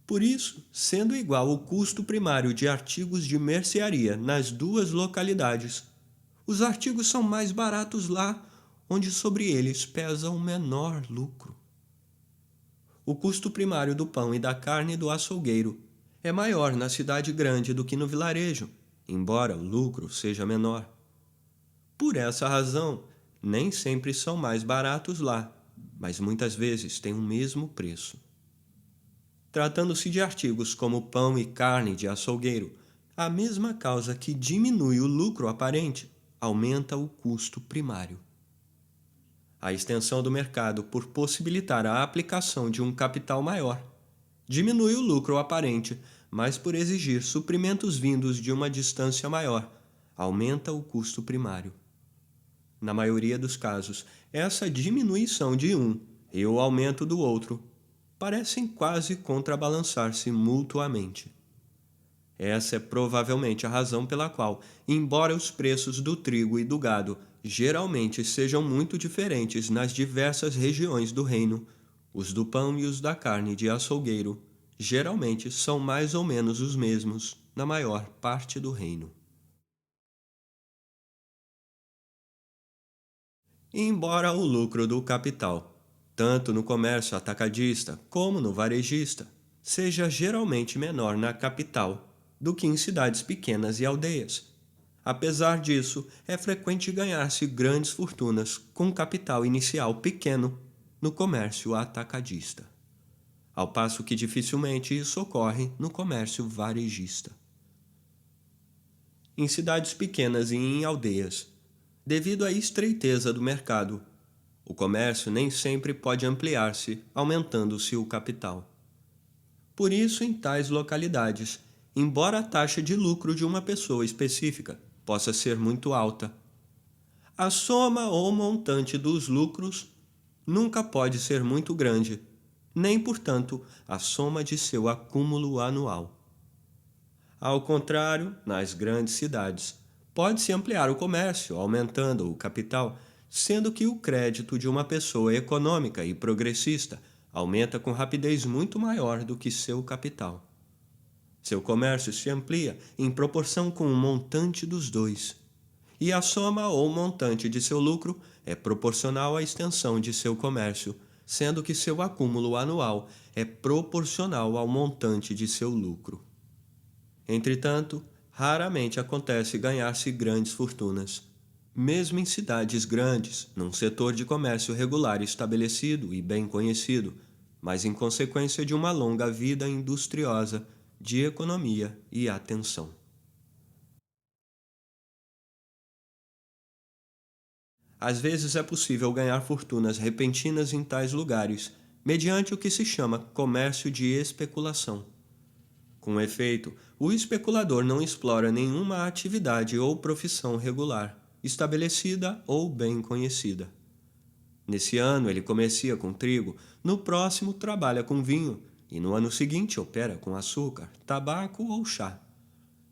Por isso, sendo igual o custo primário de artigos de mercearia nas duas localidades, os artigos são mais baratos lá, onde sobre eles pesa o menor lucro. O custo primário do pão e da carne do açougueiro é maior na cidade grande do que no vilarejo, embora o lucro seja menor. Por essa razão, nem sempre são mais baratos lá, mas muitas vezes têm o mesmo preço. Tratando-se de artigos como pão e carne de açougueiro, a mesma causa que diminui o lucro aparente aumenta o custo primário. A extensão do mercado por possibilitar a aplicação de um capital maior diminui o lucro aparente, mas por exigir suprimentos vindos de uma distância maior, aumenta o custo primário. Na maioria dos casos, essa diminuição de um e o aumento do outro parecem quase contrabalançar-se mutuamente. Essa é provavelmente a razão pela qual, embora os preços do trigo e do gado geralmente sejam muito diferentes nas diversas regiões do reino, os do pão e os da carne de açougueiro geralmente são mais ou menos os mesmos na maior parte do reino. Embora o lucro do capital, tanto no comércio atacadista como no varejista, seja geralmente menor na capital do que em cidades pequenas e aldeias. Apesar disso, é frequente ganhar-se grandes fortunas com capital inicial pequeno no comércio atacadista, ao passo que dificilmente isso ocorre no comércio varejista. Em cidades pequenas e em aldeias, devido à estreiteza do mercado, o comércio nem sempre pode ampliar-se, aumentando-se o capital. Por isso, em tais localidades, embora a taxa de lucro de uma pessoa específica possa ser muito alta, a soma ou montante dos lucros nunca pode ser muito grande, nem, portanto, a soma de seu acúmulo anual. Ao contrário, nas grandes cidades, pode-se ampliar o comércio, aumentando o capital, sendo que o crédito de uma pessoa econômica e progressista aumenta com rapidez muito maior do que seu capital. Seu comércio se amplia em proporção com o montante dos dois, e a soma ou montante de seu lucro é proporcional à extensão de seu comércio, sendo que seu acúmulo anual é proporcional ao montante de seu lucro. Entretanto, raramente acontece ganhar-se grandes fortunas, mesmo em cidades grandes, num setor de comércio regular estabelecido e bem conhecido, mas em consequência de uma longa vida industriosa, de economia e atenção. Às vezes é possível ganhar fortunas repentinas em tais lugares, mediante o que se chama comércio de especulação. Com efeito, o especulador não explora nenhuma atividade ou profissão regular, estabelecida ou bem conhecida. Nesse ano ele comercia com trigo, no próximo trabalha com vinho, e no ano seguinte opera com açúcar, tabaco ou chá.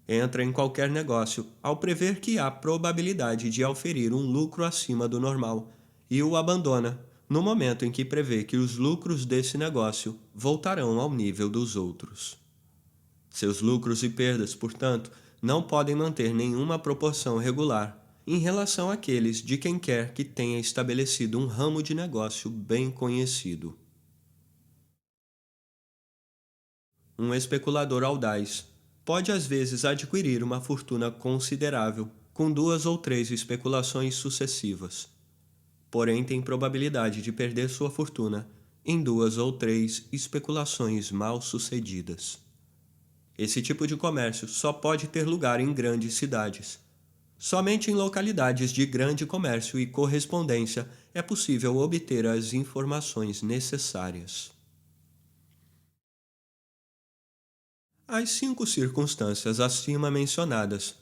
Entra em qualquer negócio ao prever que há probabilidade de auferir um lucro acima do normal, e o abandona no momento em que prevê que os lucros desse negócio voltarão ao nível dos outros. Seus lucros e perdas, portanto, não podem manter nenhuma proporção regular em relação àqueles de quem quer que tenha estabelecido um ramo de negócio bem conhecido. Um especulador audaz pode às vezes adquirir uma fortuna considerável com 2 ou 3 especulações sucessivas. Porém, tem probabilidade de perder sua fortuna em 2 ou 3 especulações mal sucedidas. Esse tipo de comércio só pode ter lugar em grandes cidades. Somente em localidades de grande comércio e correspondência é possível obter as informações necessárias. As 5 circunstâncias acima mencionadas,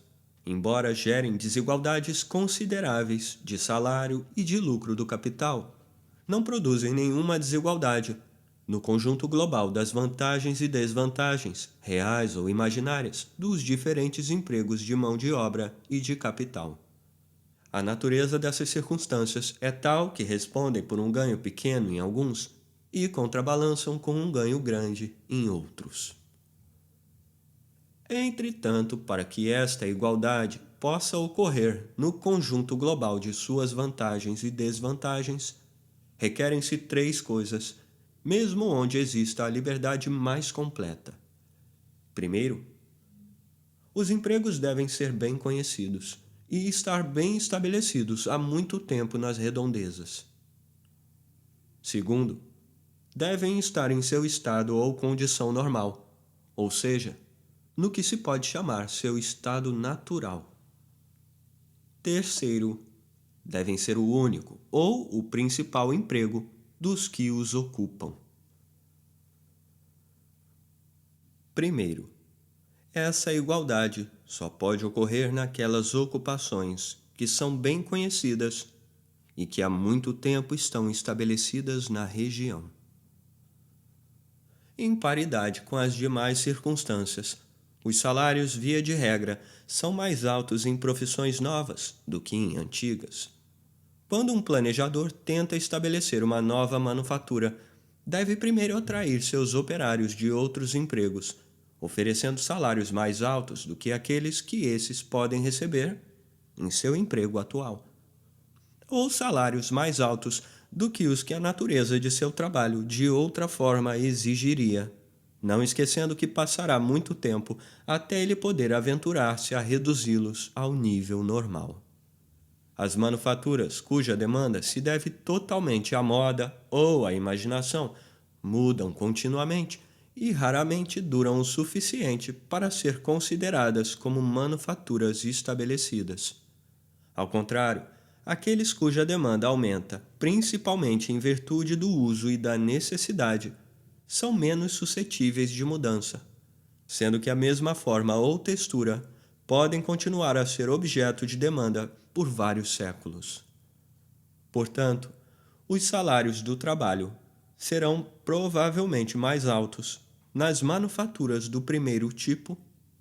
embora gerem desigualdades consideráveis de salário e de lucro do capital, não produzem nenhuma desigualdade no conjunto global das vantagens e desvantagens, reais ou imaginárias, dos diferentes empregos de mão de obra e de capital. A natureza dessas circunstâncias é tal que respondem por um ganho pequeno em alguns e contrabalançam com um ganho grande em outros. Entretanto, para que esta igualdade possa ocorrer no conjunto global de suas vantagens e desvantagens, requerem-se 3 coisas, mesmo onde exista a liberdade mais completa. Primeiro, os empregos devem ser bem conhecidos e estar bem estabelecidos há muito tempo nas redondezas. Segundo, devem estar em seu estado ou condição normal, ou seja, no que se pode chamar seu estado natural. Terceiro, devem ser o único ou o principal emprego dos que os ocupam. Primeiro, essa igualdade só pode ocorrer naquelas ocupações que são bem conhecidas e que há muito tempo estão estabelecidas na região. Em paridade com as demais circunstâncias, os salários, via de regra, são mais altos em profissões novas do que em antigas. Quando um planejador tenta estabelecer uma nova manufatura, deve primeiro atrair seus operários de outros empregos, oferecendo salários mais altos do que aqueles que esses podem receber em seu emprego atual, ou salários mais altos do que os que a natureza de seu trabalho de outra forma exigiria, não esquecendo que passará muito tempo até ele poder aventurar-se a reduzi-los ao nível normal. As manufaturas cuja demanda se deve totalmente à moda ou à imaginação mudam continuamente e raramente duram o suficiente para ser consideradas como manufaturas estabelecidas. Ao contrário, aqueles cuja demanda aumenta, principalmente em virtude do uso e da necessidade, são menos suscetíveis de mudança, sendo que a mesma forma ou textura podem continuar a ser objeto de demanda por vários séculos. Portanto, os salários do trabalho serão provavelmente mais altos nas manufaturas do primeiro tipo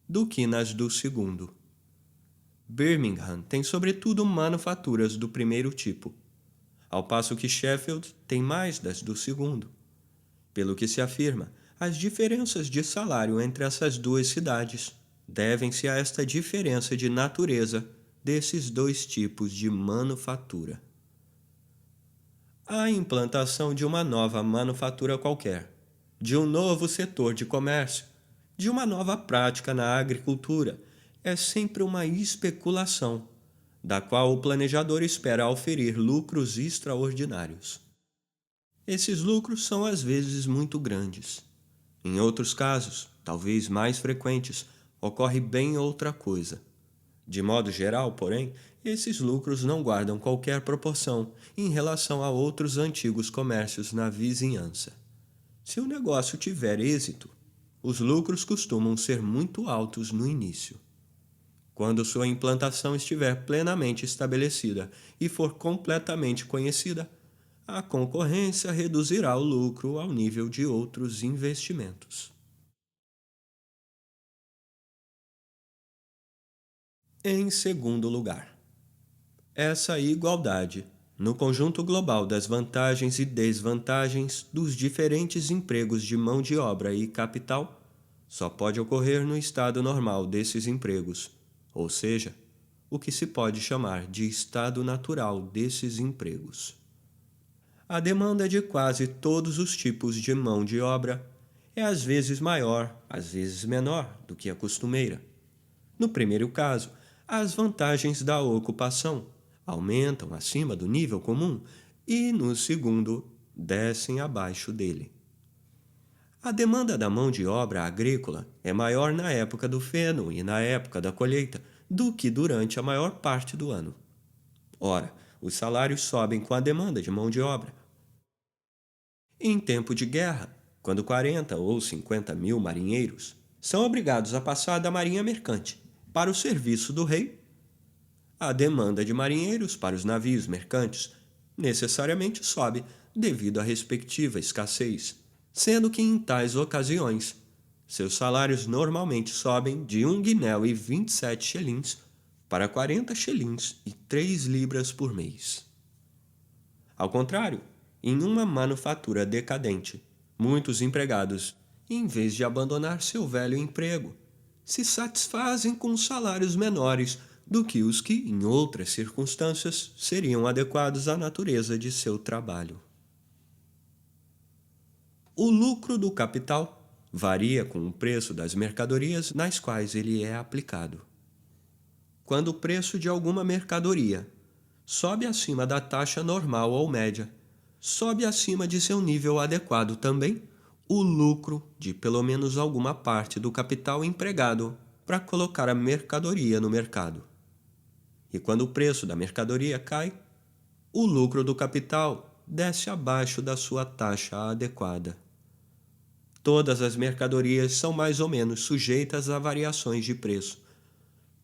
do que nas do segundo. Birmingham tem sobretudo manufaturas do primeiro tipo, ao passo que Sheffield tem mais das do segundo. Pelo que se afirma, as diferenças de salário entre essas duas cidades devem-se a esta diferença de natureza desses dois tipos de manufatura. A implantação de uma nova manufatura qualquer, de um novo setor de comércio, de uma nova prática na agricultura, é sempre uma especulação, da qual o planejador espera oferir lucros extraordinários. Esses lucros são às vezes muito grandes. Em outros casos, talvez mais frequentes, ocorre bem outra coisa. De modo geral, porém, esses lucros não guardam qualquer proporção em relação a outros antigos comércios na vizinhança. Se o negócio tiver êxito, os lucros costumam ser muito altos no início. Quando sua implantação estiver plenamente estabelecida e for completamente conhecida, a concorrência reduzirá o lucro ao nível de outros investimentos. Em segundo lugar, essa igualdade, no conjunto global das vantagens e desvantagens dos diferentes empregos de mão de obra e capital, só pode ocorrer no estado normal desses empregos, ou seja, o que se pode chamar de estado natural desses empregos. A demanda de quase todos os tipos de mão de obra é às vezes maior, às vezes menor do que a costumeira. No primeiro caso, as vantagens da ocupação aumentam acima do nível comum e, no segundo, descem abaixo dele. A demanda da mão de obra agrícola é maior na época do feno e na época da colheita do que durante a maior parte do ano. Ora, os salários sobem com a demanda de mão de obra. Em tempo de guerra, quando 40 ou 50 mil marinheiros são obrigados a passar da marinha mercante para o serviço do rei, a demanda de marinheiros para os navios mercantes necessariamente sobe devido à respectiva escassez, sendo que em tais ocasiões seus salários normalmente sobem de 1 guinéu e 27 xelins para 40 xelins e 3 libras por mês. Ao contrário, em uma manufatura decadente, muitos empregados, em vez de abandonar seu velho emprego, se satisfazem com salários menores do que os que, em outras circunstâncias, seriam adequados à natureza de seu trabalho. O lucro do capital varia com o preço das mercadorias nas quais ele é aplicado. Quando o preço de alguma mercadoria sobe acima da taxa normal ou média, sobe acima de seu nível adequado também o lucro de pelo menos alguma parte do capital empregado para colocar a mercadoria no mercado. E quando o preço da mercadoria cai, o lucro do capital desce abaixo da sua taxa adequada. Todas as mercadorias são mais ou menos sujeitas a variações de preço,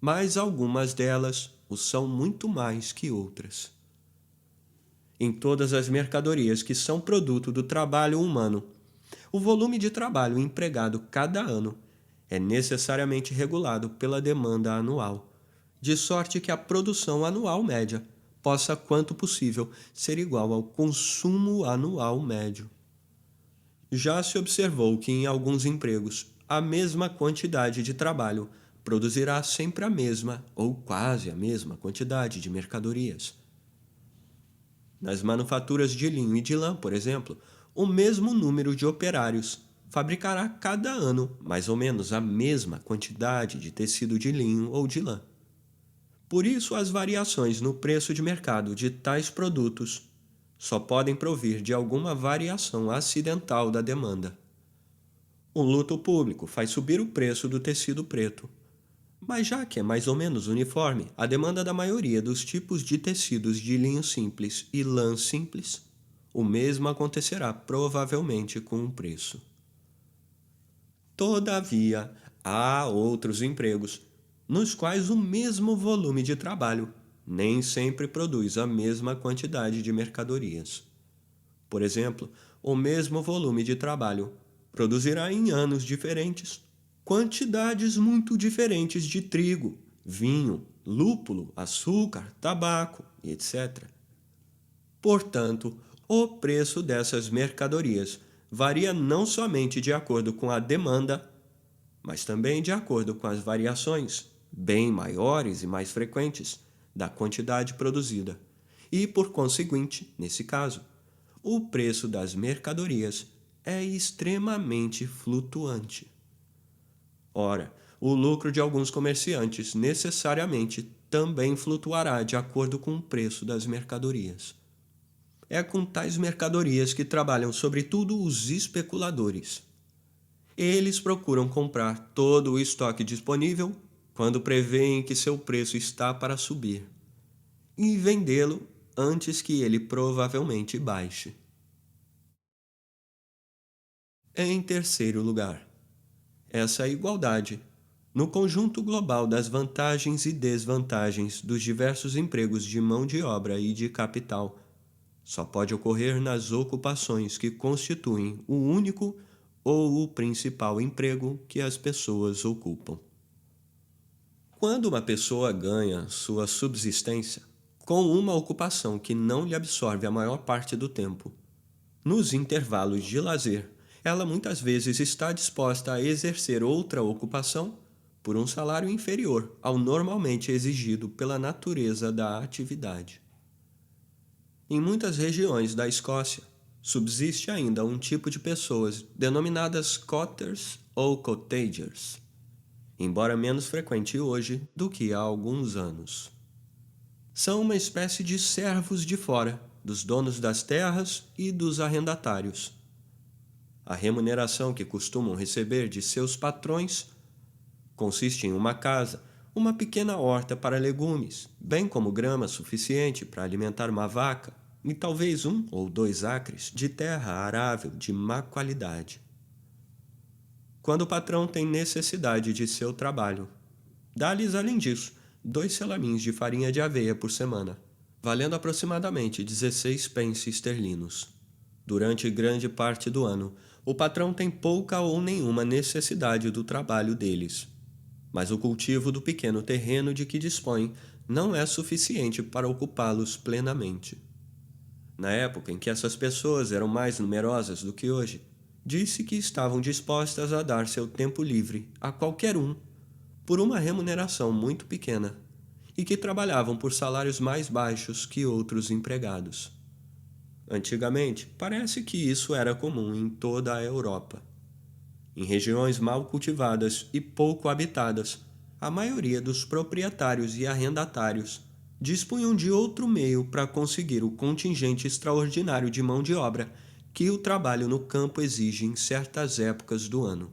mas algumas delas o são muito mais que outras. Em todas as mercadorias que são produto do trabalho humano, o volume de trabalho empregado cada ano é necessariamente regulado pela demanda anual, de sorte que a produção anual média possa, quanto possível, ser igual ao consumo anual médio. Já se observou que em alguns empregos a mesma quantidade de trabalho produzirá sempre a mesma ou quase a mesma quantidade de mercadorias. Nas manufaturas de linho e de lã, por exemplo, o mesmo número de operários fabricará cada ano mais ou menos a mesma quantidade de tecido de linho ou de lã. Por isso, as variações no preço de mercado de tais produtos só podem provir de alguma variação acidental da demanda. Um luto público faz subir o preço do tecido preto, mas já que é mais ou menos uniforme a demanda da maioria dos tipos de tecidos de linho simples e lã simples, o mesmo acontecerá provavelmente com o preço. Todavia, há outros empregos nos quais o mesmo volume de trabalho nem sempre produz a mesma quantidade de mercadorias. Por exemplo, o mesmo volume de trabalho produzirá em anos diferentes quantidades muito diferentes de trigo, vinho, lúpulo, açúcar, tabaco, etc. Portanto, o preço dessas mercadorias varia não somente de acordo com a demanda, mas também de acordo com as variações, bem maiores e mais frequentes, da quantidade produzida. E, por conseguinte, nesse caso, o preço das mercadorias é extremamente flutuante. Ora, o lucro de alguns comerciantes necessariamente também flutuará de acordo com o preço das mercadorias. É com tais mercadorias que trabalham sobretudo os especuladores. Eles procuram comprar todo o estoque disponível quando preveem que seu preço está para subir e vendê-lo antes que ele provavelmente baixe. Em terceiro lugar, essa igualdade, no conjunto global das vantagens e desvantagens dos diversos empregos de mão de obra e de capital, só pode ocorrer nas ocupações que constituem o único ou o principal emprego que as pessoas ocupam. Quando uma pessoa ganha sua subsistência com uma ocupação que não lhe absorve a maior parte do tempo, nos intervalos de lazer, ela muitas vezes está disposta a exercer outra ocupação por um salário inferior ao normalmente exigido pela natureza da atividade. Em muitas regiões da Escócia, subsiste ainda um tipo de pessoas denominadas cotters ou cottagers, embora menos frequente hoje do que há alguns anos. São uma espécie de servos de fora, dos donos das terras e dos arrendatários. A remuneração que costumam receber de seus patrões consiste em uma casa, uma pequena horta para legumes, bem como grama suficiente para alimentar uma vaca e talvez 1 ou 2 acres de terra arável de má qualidade. Quando o patrão tem necessidade de seu trabalho, dá-lhes, além disso, 2 selamins de farinha de aveia por semana, valendo aproximadamente 16 pence esterlinos. Durante grande parte do ano, o patrão tem pouca ou nenhuma necessidade do trabalho deles, mas o cultivo do pequeno terreno de que dispõe não é suficiente para ocupá-los plenamente. Na época em que essas pessoas eram mais numerosas do que hoje, disse que estavam dispostas a dar seu tempo livre a qualquer um por uma remuneração muito pequena e que trabalhavam por salários mais baixos que outros empregados. Antigamente, parece que isso era comum em toda a Europa. Em regiões mal cultivadas e pouco habitadas, a maioria dos proprietários e arrendatários dispunham de outro meio para conseguir o contingente extraordinário de mão de obra que o trabalho no campo exige em certas épocas do ano.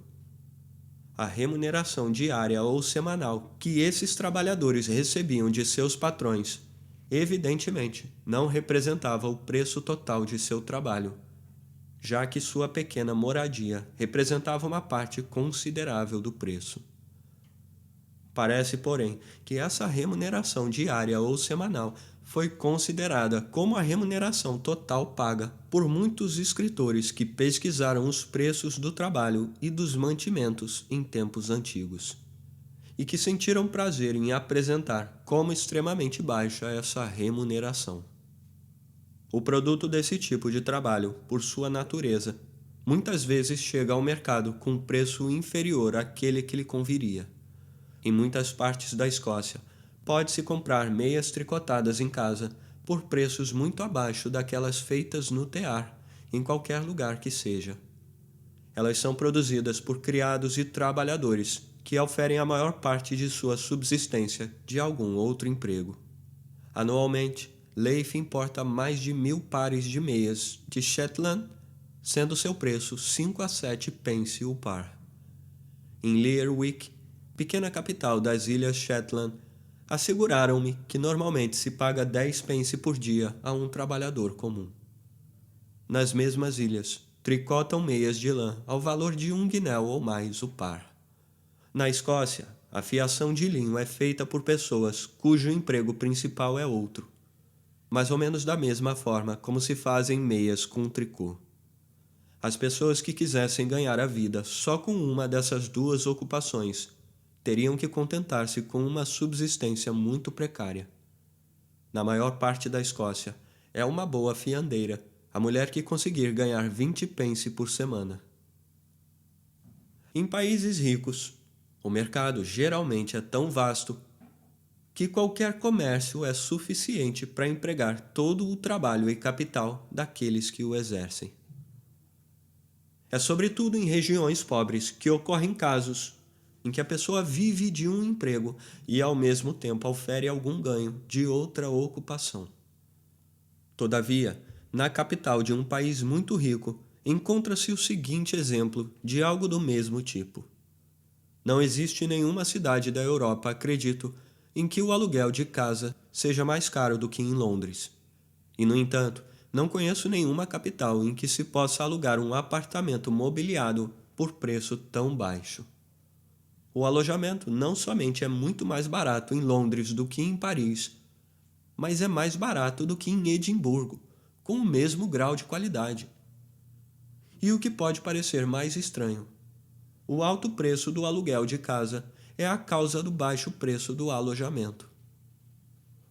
A remuneração diária ou semanal que esses trabalhadores recebiam de seus patrões, evidentemente, não representava o preço total de seu trabalho, já que sua pequena moradia representava uma parte considerável do preço. Parece, porém, que essa remuneração diária ou semanal foi considerada como a remuneração total paga por muitos escritores que pesquisaram os preços do trabalho e dos mantimentos em tempos antigos, e que sentiram prazer em apresentar como extremamente baixa essa remuneração. O produto desse tipo de trabalho, por sua natureza, muitas vezes chega ao mercado com um preço inferior àquele que lhe conviria. Em muitas partes da Escócia, pode-se comprar meias tricotadas em casa por preços muito abaixo daquelas feitas no tear, em qualquer lugar que seja. Elas são produzidas por criados e trabalhadores que oferem a maior parte de sua subsistência de algum outro emprego. Anualmente, Leif importa mais de 1.000 pares de meias de Shetland, sendo seu preço 5 a 7 pence o par. Em Lerwick, pequena capital das Ilhas Shetland, asseguraram-me que normalmente se paga 10 pence por dia a um trabalhador comum. Nas mesmas ilhas, tricotam meias de lã ao valor de 1 guinéu ou mais o par. Na Escócia, a fiação de linho é feita por pessoas cujo emprego principal é outro, mais ou menos da mesma forma como se fazem meias com tricô. As pessoas que quisessem ganhar a vida só com uma dessas duas ocupações teriam que contentar-se com uma subsistência muito precária. Na maior parte da Escócia, é uma boa fiandeira a mulher que conseguir ganhar 20 pence por semana. Em países ricos, o mercado geralmente é tão vasto que qualquer comércio é suficiente para empregar todo o trabalho e capital daqueles que o exercem. É sobretudo em regiões pobres que ocorrem casos em que a pessoa vive de um emprego e ao mesmo tempo ofere algum ganho de outra ocupação. Todavia, na capital de um país muito rico, encontra-se o seguinte exemplo de algo do mesmo tipo. Não existe nenhuma cidade da Europa, acredito, em que o aluguel de casa seja mais caro do que em Londres. E, no entanto, não conheço nenhuma capital em que se possa alugar um apartamento mobiliado por preço tão baixo. O alojamento não somente é muito mais barato em Londres do que em Paris, mas é mais barato do que em Edimburgo, com o mesmo grau de qualidade. E o que pode parecer mais estranho, o alto preço do aluguel de casa é a causa do baixo preço do alojamento.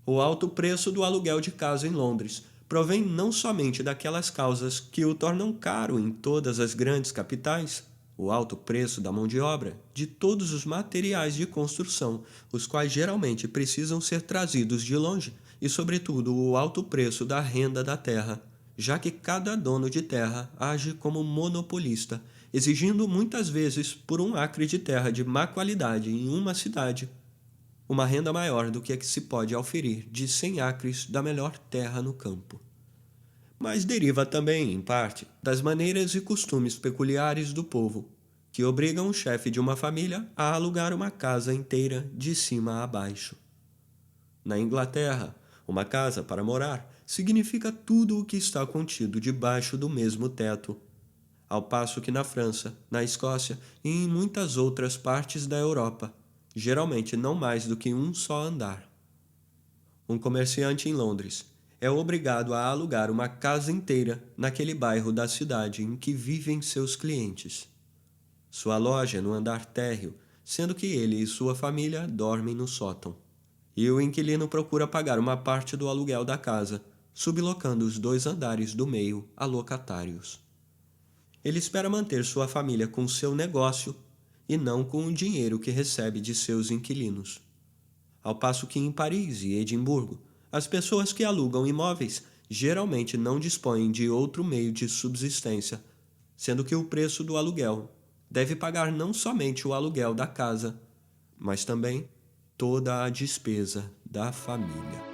O alto preço do aluguel de casa em Londres provém não somente daquelas causas que o tornam caro em todas as grandes capitais, o alto preço da mão de obra, de todos os materiais de construção, os quais geralmente precisam ser trazidos de longe, e, sobretudo, o alto preço da renda da terra, já que cada dono de terra age como monopolista, exigindo muitas vezes por um acre de terra de má qualidade em uma cidade, uma renda maior do que a que se pode auferir de 100 acres da melhor terra no campo. Mas deriva também, em parte, das maneiras e costumes peculiares do povo, que obrigam o chefe de uma família a alugar uma casa inteira de cima a baixo. Na Inglaterra, uma casa para morar significa tudo o que está contido debaixo do mesmo teto, ao passo que na França, na Escócia e em muitas outras partes da Europa, geralmente não mais do que um só andar. Um comerciante em Londres é obrigado a alugar uma casa inteira naquele bairro da cidade em que vivem seus clientes. Sua loja é no andar térreo, sendo que ele e sua família dormem no sótão. E o inquilino procura pagar uma parte do aluguel da casa, sublocando os 2 andares do meio a locatários. Ele espera manter sua família com seu negócio e não com o dinheiro que recebe de seus inquilinos. Ao passo que em Paris e Edimburgo, as pessoas que alugam imóveis geralmente não dispõem de outro meio de subsistência, sendo que o preço do aluguel deve pagar não somente o aluguel da casa, mas também toda a despesa da família.